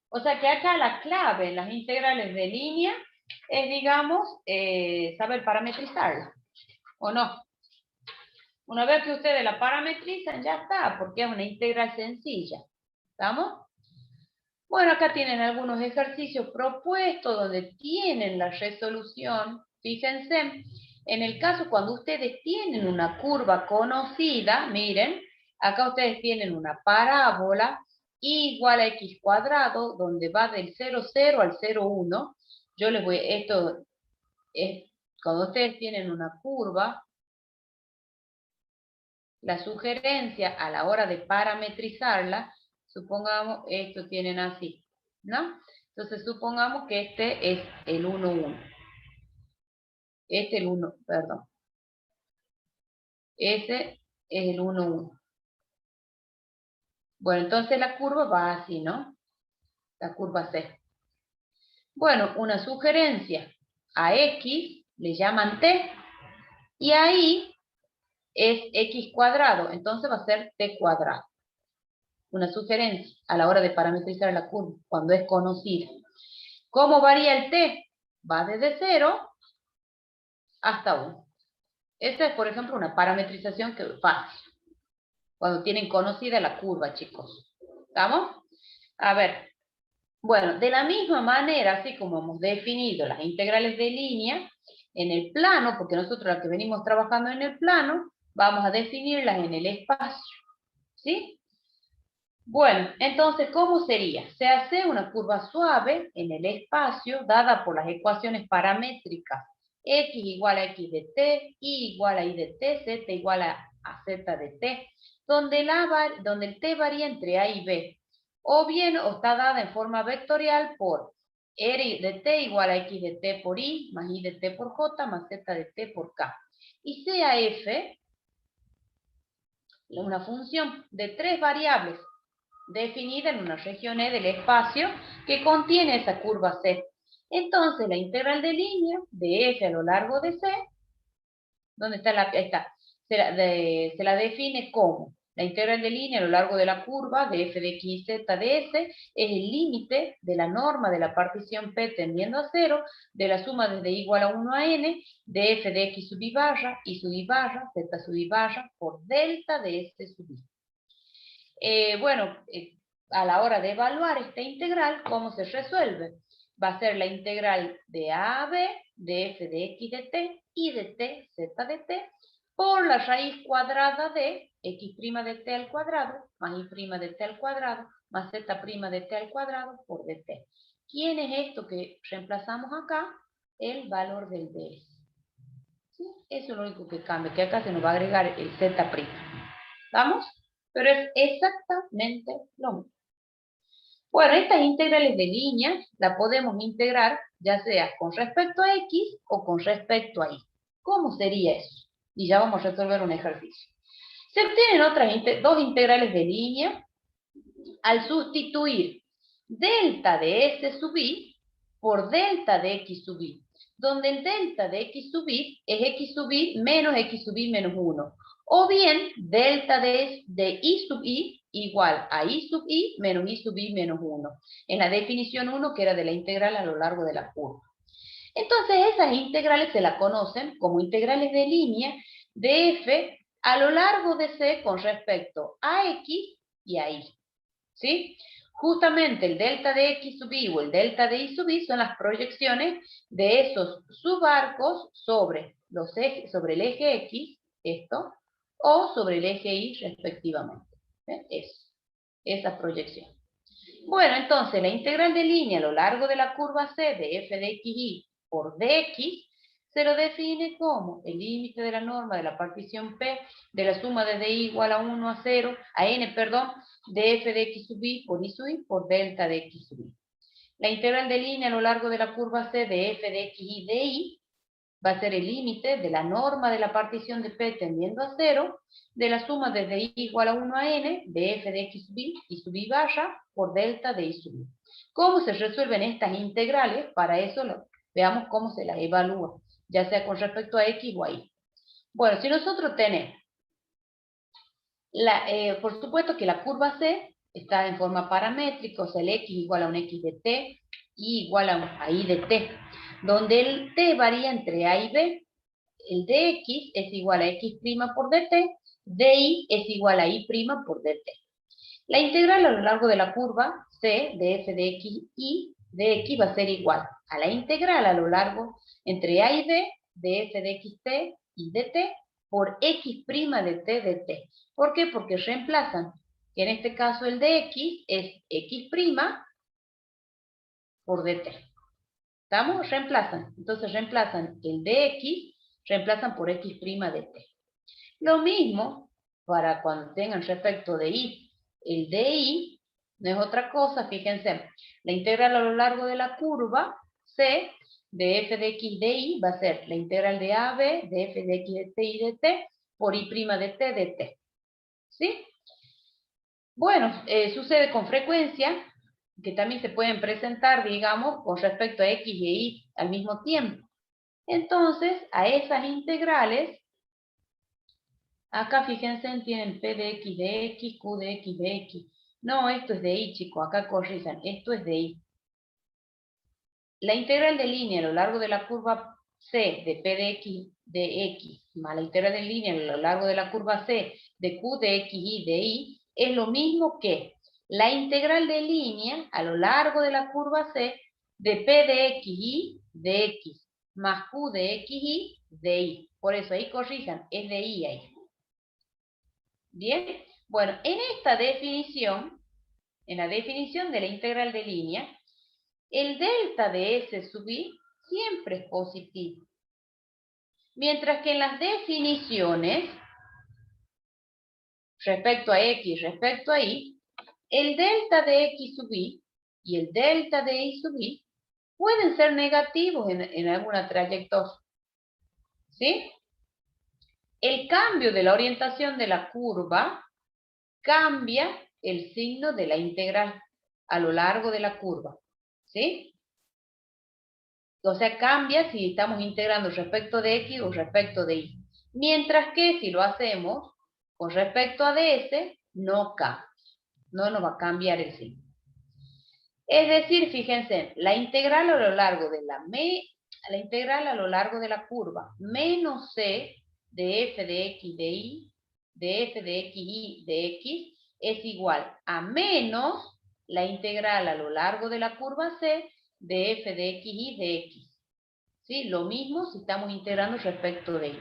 Speaker 1: O sea que acá la clave en las integrales de línea es, digamos, saber parametrizarla, ¿o no? Una vez que ustedes la parametrizan, ya está, porque es una integral sencilla. ¿Estamos? Bueno, acá tienen algunos ejercicios propuestos donde tienen la resolución. Fíjense, en el caso cuando ustedes tienen una curva conocida, miren, acá ustedes tienen una parábola igual a x cuadrado, donde va del 0, 0 al 0, 1. Yo les voy, esto es, cuando ustedes tienen una curva, la sugerencia a la hora de parametrizarla, supongamos, esto tienen así, ¿no? Entonces supongamos que este es el 1, 1. Este es el 1, perdón. Ese es el 1, 1. Bueno, entonces la curva va así, ¿no? La curva C. Bueno, una sugerencia. A X le llaman T. Y ahí es X cuadrado. Entonces va a ser T cuadrado. Una sugerencia a la hora de parametrizar la curva, cuando es conocida. ¿Cómo varía el t? Va desde 0 hasta 1. Esta es, por ejemplo, una parametrización que es fácil. Cuando tienen conocida la curva, chicos. ¿Estamos? A ver. Bueno, de la misma manera, así como hemos definido las integrales de línea, en el plano, porque nosotros las que venimos trabajando en el plano, vamos a definirlas en el espacio. ¿Sí? Bueno, entonces, ¿cómo sería? Se hace una curva suave en el espacio dada por las ecuaciones paramétricas x igual a x de t, y igual a y de t, z igual a z de t, donde el t varía entre a y b, o bien está dada en forma vectorial por r de t igual a x de t por y, más y de t por j, más z de t por k. Y sea f una función de tres variables, definida en una región E del espacio que contiene esa curva C. Entonces, la integral de línea de f a lo largo de C, ¿dónde está ahí está, se la define como La integral de línea a lo largo de la curva de f de x y z de s es el límite de la norma de la partición P tendiendo a 0 de la suma desde igual a 1 a n de f de x sub i barra, y sub i barra, z sub i barra, por delta de s sub i. A la hora de evaluar esta integral, ¿cómo se resuelve? Va a ser la integral de a a b de f de x de t y de t z de t por la raíz cuadrada de x' de t al cuadrado más y' de t al cuadrado más z' de t al cuadrado por dt. ¿Quién es esto que reemplazamos acá? El valor del ds. ¿Sí? Eso es lo único que cambia, que acá se nos va a agregar el z'. ¿Vamos? Pero es exactamente lo mismo. Bueno, estas integrales de línea las podemos integrar ya sea con respecto a x o con respecto a y. ¿Cómo sería eso? Y ya vamos a resolver un ejercicio. Se obtienen otras dos integrales de línea al sustituir delta de s sub i por delta de x sub i, donde el delta de x sub i es x sub i menos 1. O bien, delta de i sub i igual a i sub i menos 1. En la definición 1 que era de la integral a lo largo de la curva. Entonces esas integrales se las conocen como integrales de línea de f a lo largo de c con respecto a x y a y. ¿Sí? Justamente el delta de x sub i o el delta de y sub i son las proyecciones de esos subarcos sobre el eje x, esto, o sobre el eje y respectivamente. Esa proyección. Bueno, entonces la integral de línea a lo largo de la curva C de f de xy por dx se lo define como el límite de la norma de la partición P de la suma desde i igual a 1 a 0, a n, perdón, de f de x sub i por delta de x sub i. La integral de línea a lo largo de la curva C de f de xy de y va a ser el límite de la norma de la partición de P tendiendo a 0 de la suma desde i igual a 1 a n de f de x sub i y sub i barra por delta de y sub i. ¿Cómo se resuelven estas integrales? Para eso veamos cómo se las evalúa, ya sea con respecto a x o a y. Bueno, si nosotros tenemos, por supuesto que la curva C está en forma paramétrica, o sea, el x igual a un x de t, y igual a y de t, donde el t varía entre a y b, el dx es igual a x' por dt, dy es igual a y' por dt. La integral a lo largo de la curva C de f de x y de x va a ser igual a la integral a lo largo entre a y b de f de xt y dt por x' de t dt. ¿Por qué? Porque reemplazan, que en este caso el dx es x' por dt. ¿Estamos? Reemplazan. Entonces reemplazan el dx, reemplazan por x' dt. Lo mismo para cuando tengan respecto de y. El dy no es otra cosa, fíjense, la integral a lo largo de la curva C de f de x de y va a ser la integral de AB de f de x de t y de t por y' de t de t. ¿Sí? Bueno, sucede con frecuencia que también se pueden presentar, digamos, con respecto a x y y al mismo tiempo. Entonces, a esas integrales, acá fíjense, tienen p de x de x, q de x de x. No, esto es de y, chicos, acá corrijan, esto es de y. La integral de línea a lo largo de la curva C de p de x más la integral de línea a lo largo de la curva C de q de x y de y es lo mismo que la integral de línea a lo largo de la curva C de p de xy de x más q de xy de y. Por eso ahí corrijan, es de y ahí. Bien, bueno, en esta definición, en la definición de la integral de línea, el delta de s sub i siempre es positivo. Mientras que en las definiciones, respecto a x, respecto a y, el delta de x sub i y el delta de y sub i pueden ser negativos en alguna trayectoria. ¿Sí? El cambio de la orientación de la curva cambia el signo de la integral a lo largo de la curva. ¿Sí? O sea, cambia si estamos integrando respecto de x o respecto de y. Mientras que si lo hacemos con respecto a ds no cambia. No nos va a cambiar el signo. Es decir, fíjense, la integral a lo largo de la integral a lo largo de la curva menos c de f de x de y, de f de x y de x, es igual a menos la integral a lo largo de la curva c de f de x y de x. ¿Sí? Lo mismo si estamos integrando respecto de y.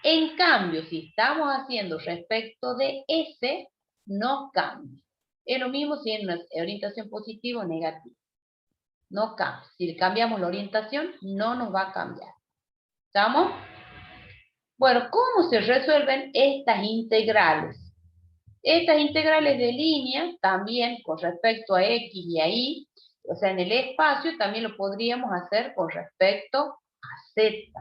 Speaker 1: En cambio, si estamos haciendo respecto de s, no cambia. Es lo mismo si es una orientación positiva o negativa. No cambia. Si cambiamos la orientación, no nos va a cambiar. ¿Estamos? Bueno, ¿cómo se resuelven estas integrales? Estas integrales de línea, también con respecto a x y a y, o sea, en el espacio, también lo podríamos hacer con respecto a z.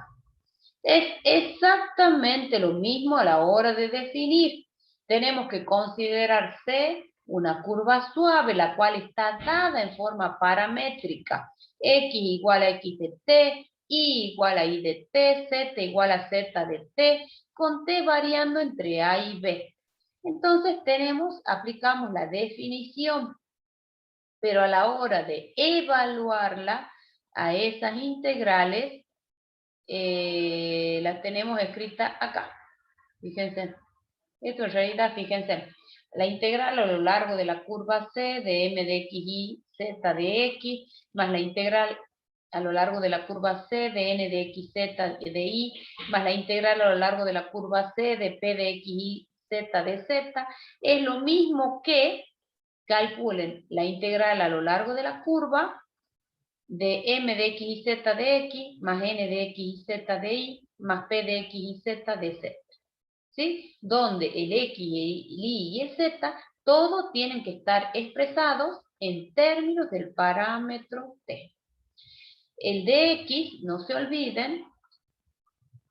Speaker 1: Es exactamente lo mismo a la hora de definir. Tenemos que considerar C una curva suave, la cual está dada en forma paramétrica. X igual a X de T, Y igual a Y de T, Z igual a Z de T, con T variando entre A y B. Entonces aplicamos la definición, pero a la hora de evaluarla a esas integrales, las tenemos escritas acá. Fíjense. Esto en realidad, fíjense. La integral a lo largo de la curva C de m de x y z de x, más la integral a lo largo de la curva C de n de x, z de y, más la integral a lo largo de la curva C de p de x y z de z, es lo mismo que calculen la integral a lo largo de la curva de m de x y z de x, más n de x y z de y, más p de x y z de z. ¿Sí? Donde el x, el y y el z, todos tienen que estar expresados en términos del parámetro t. El de x, no se olviden,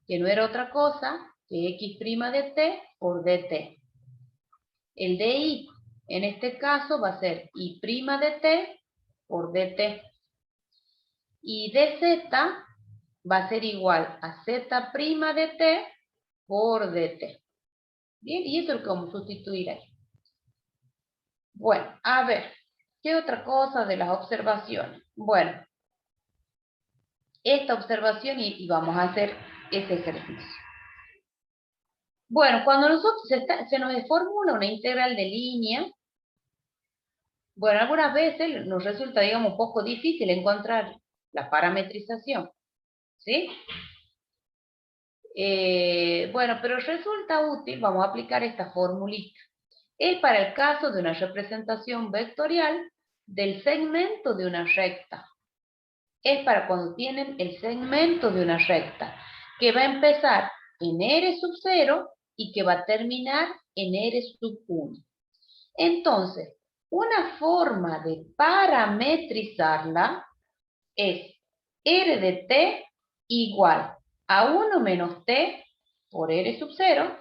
Speaker 1: que no era otra cosa que x' de t por dt. El de y, en este caso, va a ser y' de t por dt. Y dz va a ser igual a z' de t por dt. Bien, y eso es lo que vamos a sustituir ahí. Bueno, a ver, ¿qué otra cosa de las observaciones? Bueno, esta observación y vamos a hacer ese ejercicio. Bueno, cuando nosotros se nos formula una integral de línea, bueno, algunas veces nos resulta, digamos, un poco difícil encontrar la parametrización, ¿sí? Bueno, pero resulta útil, vamos a aplicar esta formulita. Es para el caso de una representación vectorial del segmento de una recta. Es para cuando tienen el segmento de una recta, que va a empezar en R sub 0 y que va a terminar en R sub 1. Entonces, una forma de parametrizarla es R de t igual a 1 menos t por R sub 0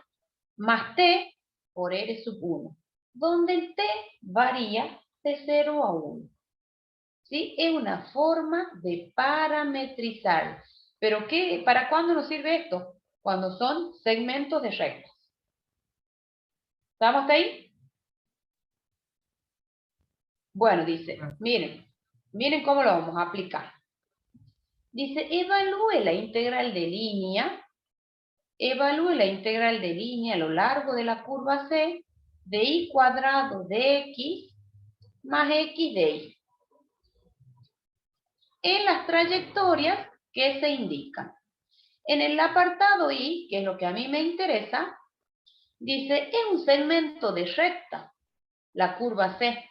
Speaker 1: más t por R sub 1, donde el t varía de 0 a 1. ¿Sí? Es una forma de parametrizar. ¿Pero para cuándo nos sirve esto? Cuando son segmentos de rectas. ¿Estamos ahí? Bueno, dice, miren cómo lo vamos a aplicar. Dice, evalúe la integral de línea a lo largo de la curva C de y cuadrado de x más x de y, en las trayectorias que se indican. En el apartado y, que es lo que a mí me interesa, dice, es un segmento de recta, la curva C,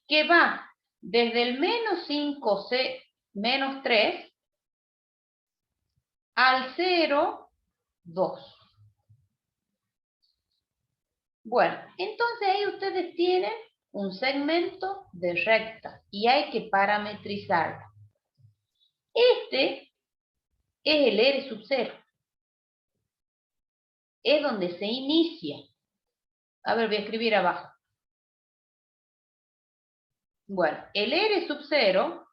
Speaker 1: que va desde el menos 5c menos 3 al 0, 2. Bueno, entonces ahí ustedes tienen un segmento de recta y hay que parametrizarlo. Este es el R sub 0. Es donde se inicia. A ver, voy a escribir abajo. Bueno, el R sub 0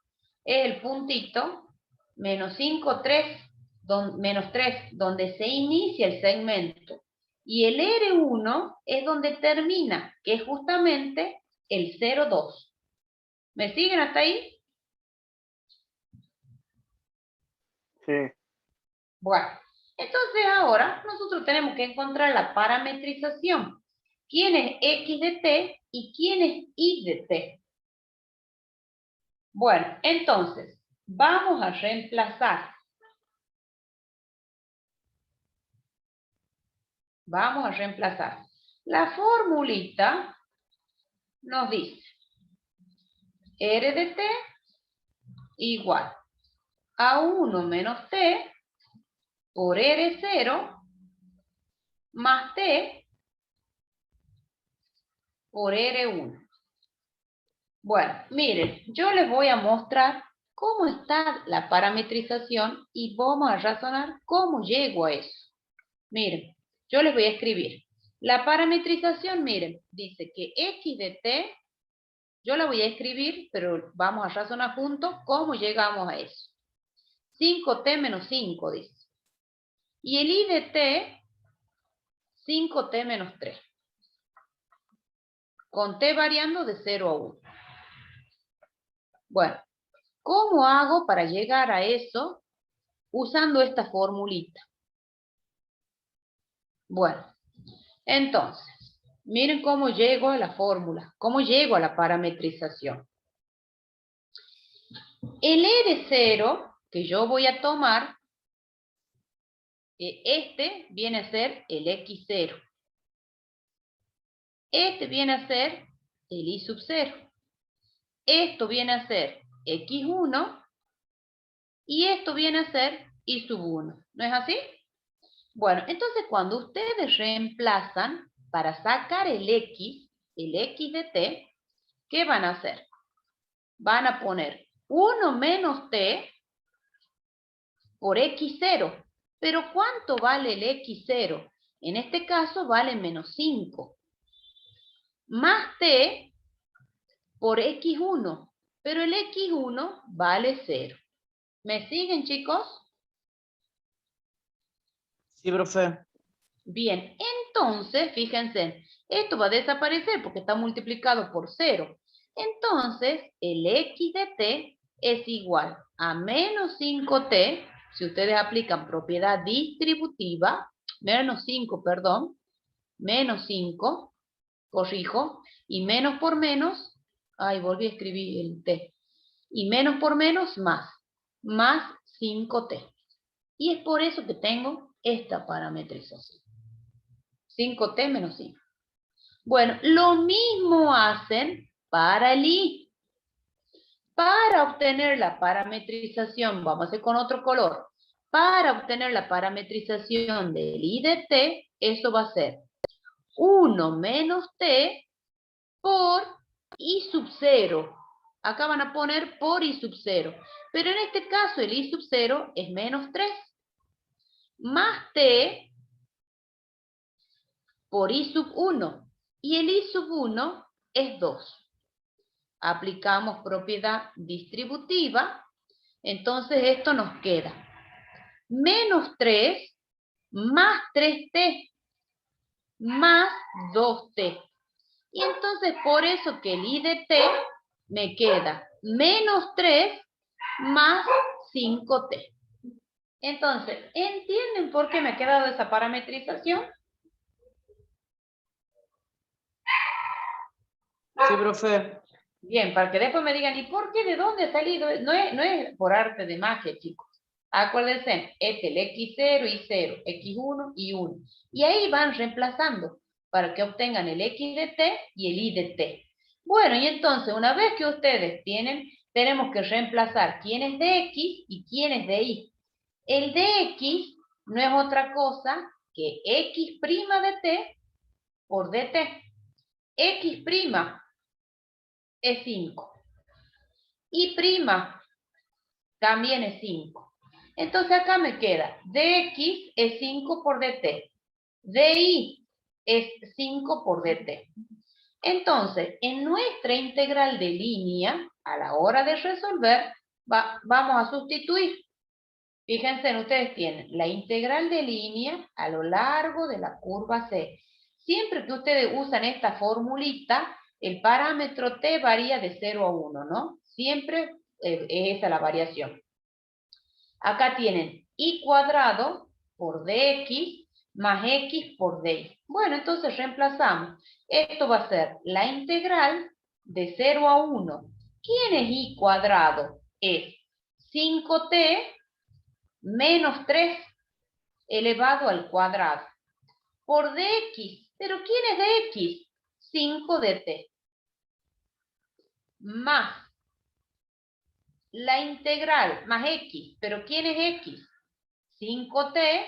Speaker 1: es el puntito menos 5, 3, menos 3, donde se inicia el segmento. Y el R1 es donde termina, que es justamente el 0,2. ¿Me siguen hasta ahí?
Speaker 3: Sí.
Speaker 1: Bueno, entonces ahora nosotros tenemos que encontrar la parametrización. ¿Quién es X de T y quién es Y de T? Bueno, entonces, vamos a reemplazar. Vamos a reemplazar. La formulita nos dice R de T igual a 1 menos T por R0 más T por R1. Bueno, miren, yo les voy a mostrar cómo está la parametrización y vamos a razonar cómo llego a eso. Miren, yo les voy a escribir. La parametrización, miren, dice que X de T, yo la voy a escribir, pero vamos a razonar juntos cómo llegamos a eso. 5T menos 5, dice. Y el Y de T, 5T menos 3. Con T variando de 0 a 1. Bueno, ¿cómo hago para llegar a eso usando esta formulita? Bueno, entonces, miren cómo llego a la fórmula, cómo llego a la parametrización. El R0 que yo voy a tomar, este viene a ser el X0. Este viene a ser el Y sub 0. Esto viene a ser X1 y esto viene a ser Y sub 1. ¿No es así? Bueno, entonces cuando ustedes reemplazan para sacar el X de T, ¿qué van a hacer? Van a poner 1 menos T por X0. ¿Pero cuánto vale el X0? En este caso vale menos 5. Más T por X1. Pero el X1 vale 0. ¿Me siguen, chicos?
Speaker 2: Sí, profe.
Speaker 1: Bien, entonces, fíjense, esto va a desaparecer porque está multiplicado por 0. Entonces, el X de T es igual a menos 5T, si ustedes aplican propiedad distributiva, menos 5, perdón, menos 5, corrijo, y menos por menos, ay, volví a escribir el T, y menos por menos más 5T. Y es por eso que tengo esta parametrización. 5T menos 5. Bueno, lo mismo hacen para el I. Para obtener la parametrización, vamos a hacer con otro color. Para obtener la parametrización del I de T, eso va a ser 1 menos T por I sub 0. Acá van a poner por I sub 0. Pero en este caso el I sub 0 es menos 3. Más T por I sub 1. Y el I sub 1 es 2. Aplicamos propiedad distributiva. Entonces esto nos queda menos 3 más 3T más 2T. Y entonces por eso que el I de T me queda menos 3 más 5T. Entonces, ¿entienden por qué me ha quedado esa parametrización?
Speaker 2: Sí, profe.
Speaker 1: Bien, para que después me digan, ¿y por qué? ¿De dónde ha salido? No es por arte de magia, chicos. Acuérdense, este el X0 y 0, X1 y 1. Y ahí van reemplazando para que obtengan el X de T y el Y de T. Bueno, y entonces, una vez que ustedes tienen, tenemos que reemplazar quién es de X y quién es de Y. El de X no es otra cosa que X' de T por dt. X' es 5. Y prima también es 5. Entonces acá me queda dx es 5 por dt. Di es 5 por dt. Entonces, en nuestra integral de línea, a la hora de resolver, vamos a sustituir. Fíjense, ustedes tienen la integral de línea a lo largo de la curva C. Siempre que ustedes usan esta formulita, el parámetro t varía de 0 a 1, ¿no? Siempre es esa la variación. Acá tienen y cuadrado por dx más x por dy. Bueno, entonces reemplazamos. Esto va a ser la integral de 0 a 1. ¿Quién es y cuadrado? Es 5t menos 3 elevado al cuadrado por dx. ¿Pero quién es dx? 5 dt. Más la integral más x. ¿Pero quién es x? 5t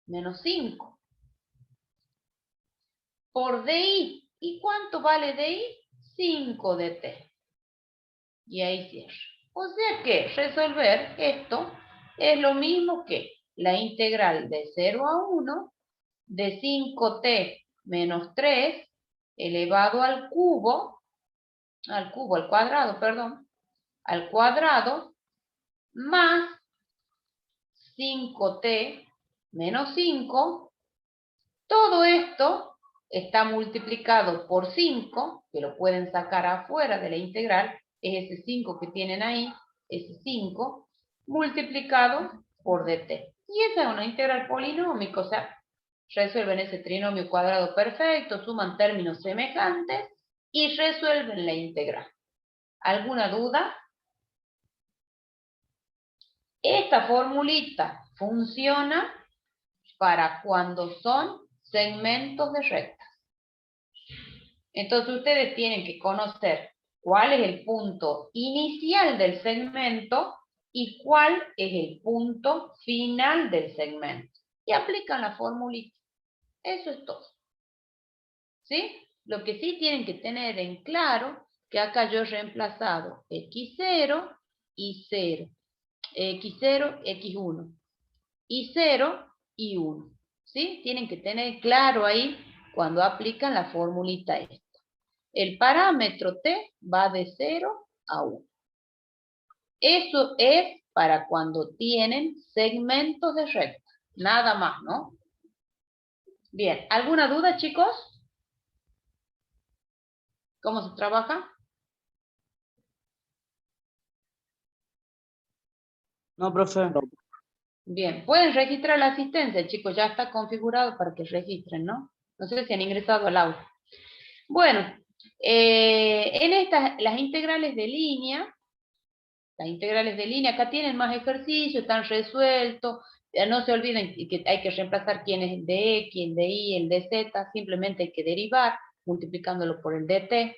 Speaker 1: menos 5 por di. ¿Y cuánto vale di? 5 dt. Y ahí cierro. O sea que resolver esto es lo mismo que la integral de 0 a 1 de 5t menos 3 elevado al cuadrado, perdón, al cuadrado, más 5t menos 5. Todo esto está multiplicado por 5, que lo pueden sacar afuera de la integral, es ese 5 que tienen ahí, ese 5, multiplicado por dt. Y esa es una integral polinómica, o sea, resuelven ese trinomio cuadrado perfecto, suman términos semejantes y resuelven la integral. ¿Alguna duda? Esta formulita funciona para cuando son segmentos de rectas. Entonces ustedes tienen que conocer cuál es el punto inicial del segmento y cuál es el punto final del segmento. Y aplican la formulita. Eso es todo. ¿Sí? Lo que sí tienen que tener en claro, que acá yo he reemplazado x0 y 0. x0, x1. Y 0 y 1. ¿Sí? Tienen que tener claro ahí cuando aplican la formulita esta. El parámetro t va de 0 a 1. Eso es para cuando tienen segmentos de recta. Nada más, ¿no? Bien, ¿alguna duda, chicos? ¿Cómo se trabaja?
Speaker 2: No, profe.
Speaker 1: Bien, pueden registrar la asistencia, chicos, ya está configurado para que registren, ¿no? No sé si han ingresado al aula. Bueno, en estas, las integrales de línea, acá tienen más ejercicios, están resueltos, no se olviden que hay que reemplazar quién es el de X, el de Y, el de Z, simplemente hay que derivar, multiplicándolo por el dt.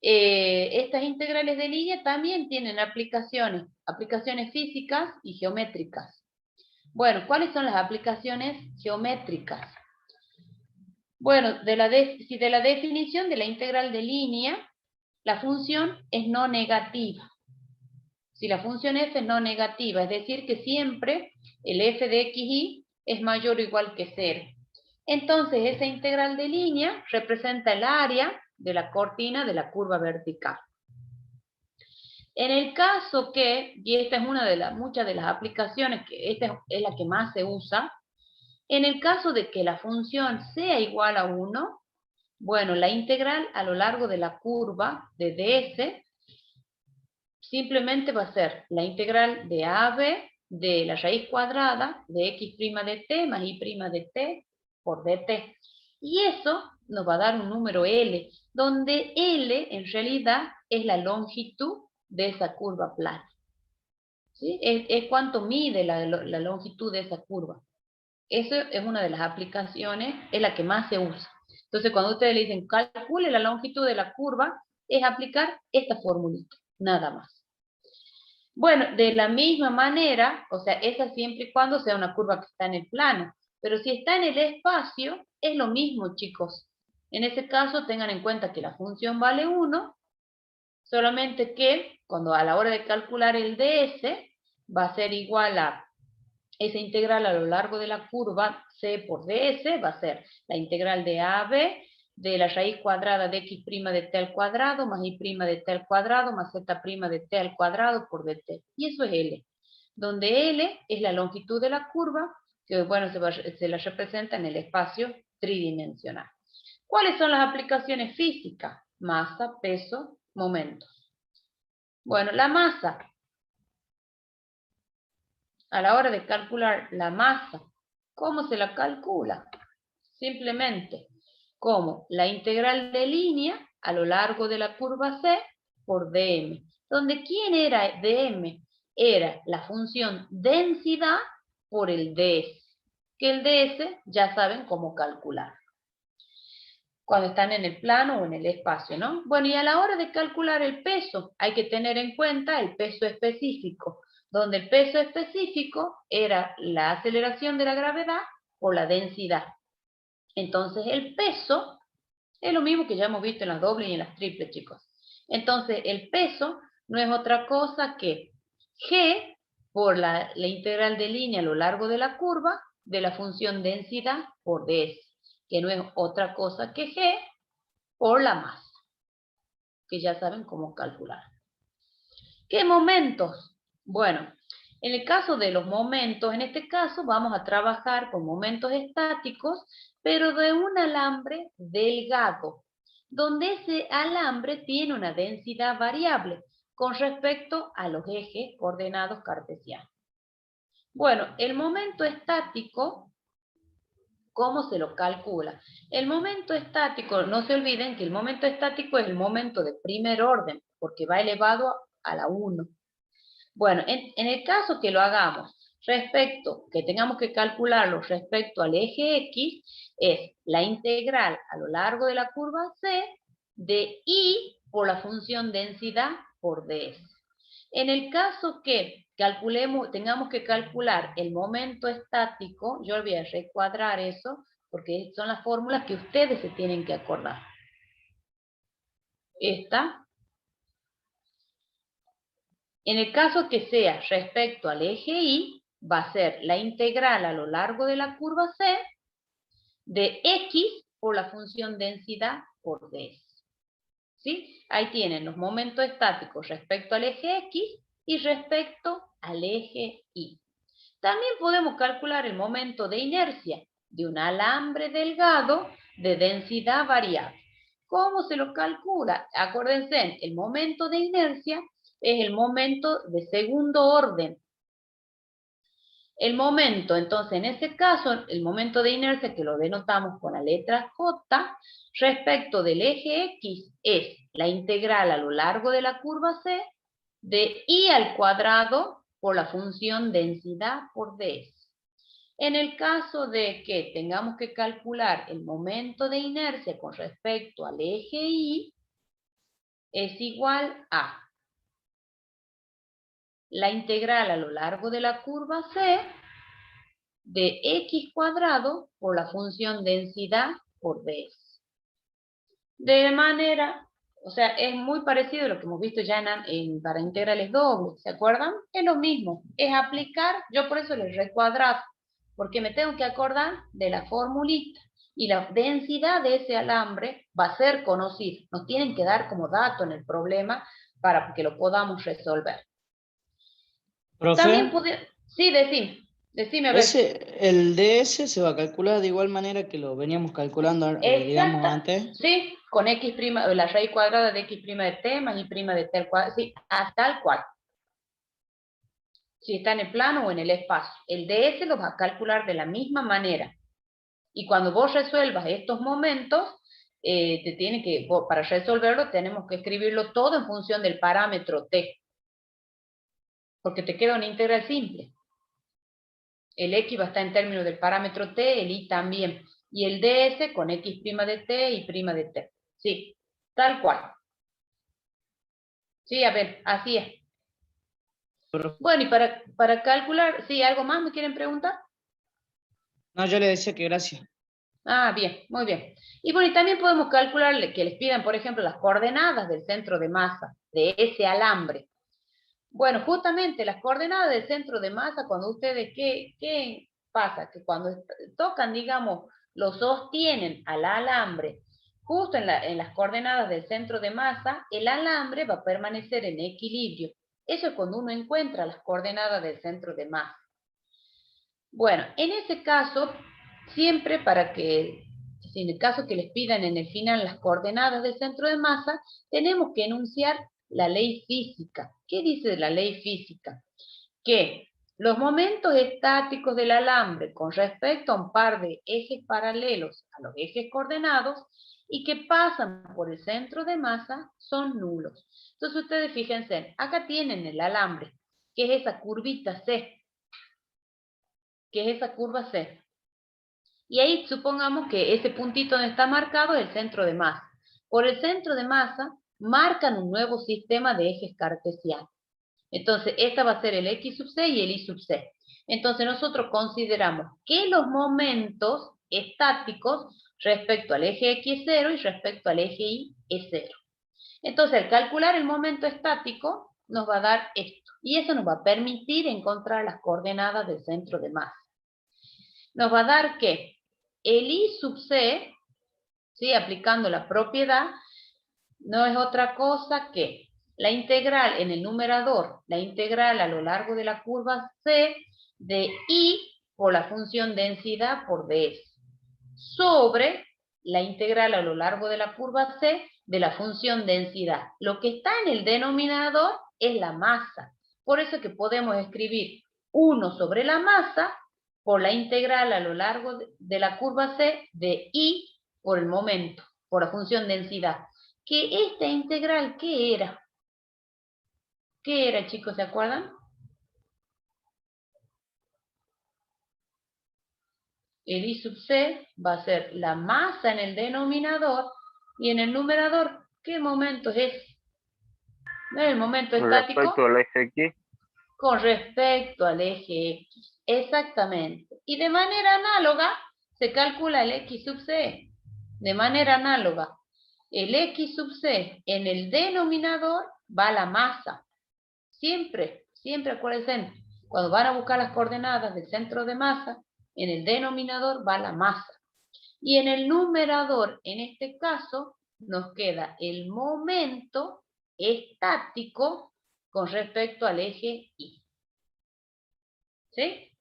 Speaker 1: Estas integrales de línea también tienen aplicaciones físicas y geométricas. Bueno, ¿cuáles son las aplicaciones geométricas? Bueno, si de la definición de la integral de línea, la función es no negativa. Si la función f es no negativa, es decir, que siempre el f de xy es mayor o igual que 0. Entonces, esa integral de línea representa el área de la cortina de la curva vertical. En el caso que, y esta es una de muchas de las aplicaciones, que esta es la que más se usa, en el caso de que la función sea igual a 1, bueno, la integral a lo largo de la curva de ds simplemente va a ser la integral de AB de la raíz cuadrada de x' de t más y' de t por dt. Y eso nos va a dar un número L, donde L en realidad es la longitud de esa curva plana. ¿Sí? Es cuánto mide la longitud de esa curva. Eso es una de las aplicaciones, es la que más se usa. Entonces, cuando ustedes le dicen calcule la longitud de la curva, es aplicar esta formulita, nada más. Bueno, de la misma manera, o sea, esa siempre y cuando sea una curva que está en el plano, pero si está en el espacio, es lo mismo, chicos. En ese caso, tengan en cuenta que la función vale 1, solamente que cuando a la hora de calcular el ds, va a ser igual a esa integral a lo largo de la curva c por ds, va a ser la integral de AB de la raíz cuadrada de x' de t al cuadrado más y' de t al cuadrado más z' de t al cuadrado por dt. Y eso es L. donde L es la longitud de la curva, que bueno, se la representa en el espacio tridimensional. ¿Cuáles son las aplicaciones físicas? Masa, peso, momentos. Bueno, la masa. A la hora de calcular la masa, ¿cómo se la calcula? Simplemente como la integral de línea a lo largo de la curva C por dm, donde ¿quién era dm? Era la función densidad por el ds, que el ds ya saben cómo calcular cuando están en el plano o en el espacio, ¿no? Bueno, y a la hora de calcular el peso, hay que tener en cuenta el peso específico, donde el peso específico era la aceleración de la gravedad o la densidad. Entonces, el peso es lo mismo que ya hemos visto en las dobles y en las triples, chicos. Entonces, el peso no es otra cosa que G por la integral de línea a lo largo de la curva de la función densidad por ds, que no es otra cosa que G por la masa, que ya saben cómo calcular. ¿Qué momentos? Bueno, en el caso de los momentos, en este caso vamos a trabajar con momentos estáticos, pero de un alambre delgado, donde ese alambre tiene una densidad variable con respecto a los ejes coordenados cartesianos. Bueno, el momento estático, ¿cómo se lo calcula? El momento estático, no se olviden que el momento estático es el momento de primer orden, porque va elevado a la 1. Bueno, en el caso que lo hagamos respecto, que tengamos que calcularlo respecto al eje X, es la integral a lo largo de la curva C de I por la función densidad por ds. En el caso que tengamos que calcular el momento estático, yo voy a recuadrar eso, porque son las fórmulas que ustedes se tienen que acordar. Esta. En el caso que sea respecto al eje Y, va a ser la integral a lo largo de la curva C de X por la función densidad por ds. ¿Sí? Ahí tienen los momentos estáticos respecto al eje X y respecto al eje Y. También podemos calcular el momento de inercia de un alambre delgado de densidad variable. ¿Cómo se lo calcula? Acuérdense, el momento de inercia es el momento de segundo orden. El momento, entonces, en este caso, el momento de inercia, que lo denotamos con la letra J, respecto del eje X, es la integral a lo largo de la curva C de I al cuadrado por la función densidad por ds. En el caso de que tengamos que calcular el momento de inercia con respecto al eje Y, es igual a la integral a lo largo de la curva C de x cuadrado por la función densidad por ds. De manera, o sea, es muy parecido a lo que hemos visto ya para integrales dobles, ¿se acuerdan? Es lo mismo, es aplicar, yo por eso les recuadrado, porque me tengo que acordar de la formulita, y la densidad de ese alambre va a ser conocida, nos tienen que dar como dato en el problema para que lo podamos resolver.
Speaker 2: Profe,
Speaker 1: También sí, decime a ver.
Speaker 2: el DS se va a calcular de igual manera que lo veníamos calculando, digamos, antes.
Speaker 1: Sí, con x prima, la raíz cuadrada de x prima de t más y prima de t al cuadrado, sí, tal cual. Si está en el plano o en el espacio. El ds lo vas a calcular de la misma manera. Y cuando vos resuelvas estos momentos, para resolverlo tenemos que escribirlo todo en función del parámetro t. Porque te queda una integral simple. El x va a estar en términos del parámetro t, el y también. Y el ds con x' de t y prima de t. Sí, tal cual. Sí, a ver, así es. Bueno, y para calcular, ¿sí? ¿Algo más me quieren preguntar?
Speaker 2: No, yo le decía que gracias.
Speaker 1: Ah, bien, muy bien. Y bueno, y también podemos calcular que les pidan, por ejemplo, las coordenadas del centro de masa, de ese alambre. Bueno, justamente las coordenadas del centro de masa, cuando ustedes, ¿qué pasa? Que cuando tocan, digamos, lo sostienen al alambre, justo en las coordenadas del centro de masa, el alambre va a permanecer en equilibrio Eso es cuando uno encuentra las coordenadas del centro de masa. Bueno, en ese caso, siempre en el caso que les pidan en el final las coordenadas del centro de masa, tenemos que enunciar la ley física. ¿Qué dice la ley física? Que los momentos estáticos del alambre con respecto a un par de ejes paralelos a los ejes coordenados y que pasan por el centro de masa son nulos. Entonces ustedes fíjense, acá tienen el alambre, que es esa curvita C, que es esa curva C. Y ahí supongamos que ese puntito donde está marcado es el centro de masa. Por el centro de masa marcan un nuevo sistema de ejes cartesianos. Entonces, esta va a ser el X sub C y el Y sub C. Entonces, nosotros consideramos que los momentos estáticos respecto al eje X es 0 y respecto al eje Y es 0. Entonces, al calcular el momento estático, nos va a dar esto. Y eso nos va a permitir encontrar las coordenadas del centro de masa. Nos va a dar que el Y sub C, ¿sí? Aplicando la propiedad, no es otra cosa que la integral en el numerador, la integral a lo largo de la curva C de I por la función densidad por ds, sobre la integral a lo largo de la curva C de la función densidad. Lo que está en el denominador es la masa. Por eso es que podemos escribir 1 sobre la masa por la integral a lo largo de la curva C de I por el momento, por la función densidad. Que esta integral, ¿qué era? ¿Qué era, chicos? ¿Se acuerdan? El I sub C va a ser la masa en el denominador y en el numerador, ¿qué momento es? ¿No es el momento estático?
Speaker 3: Respecto al eje X.
Speaker 1: Con respecto al eje X, exactamente. Y de manera análoga se calcula el X sub C. De manera análoga, el X sub C en el denominador va a la masa. Siempre, siempre acuérdense, cuando van a buscar las coordenadas del centro de masa, en el denominador va la masa. Y en el numerador, en este caso, nos queda el momento estático con respecto al eje Y. ¿Sí?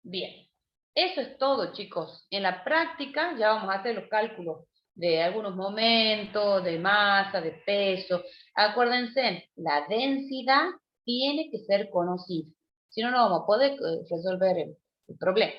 Speaker 1: Bien. Eso es todo, chicos. En la práctica ya vamos a hacer los cálculos de algunos momentos, de masa, de peso. Acuérdense, la densidad tiene que ser conocida. Si no, no vamos a poder resolver el problema.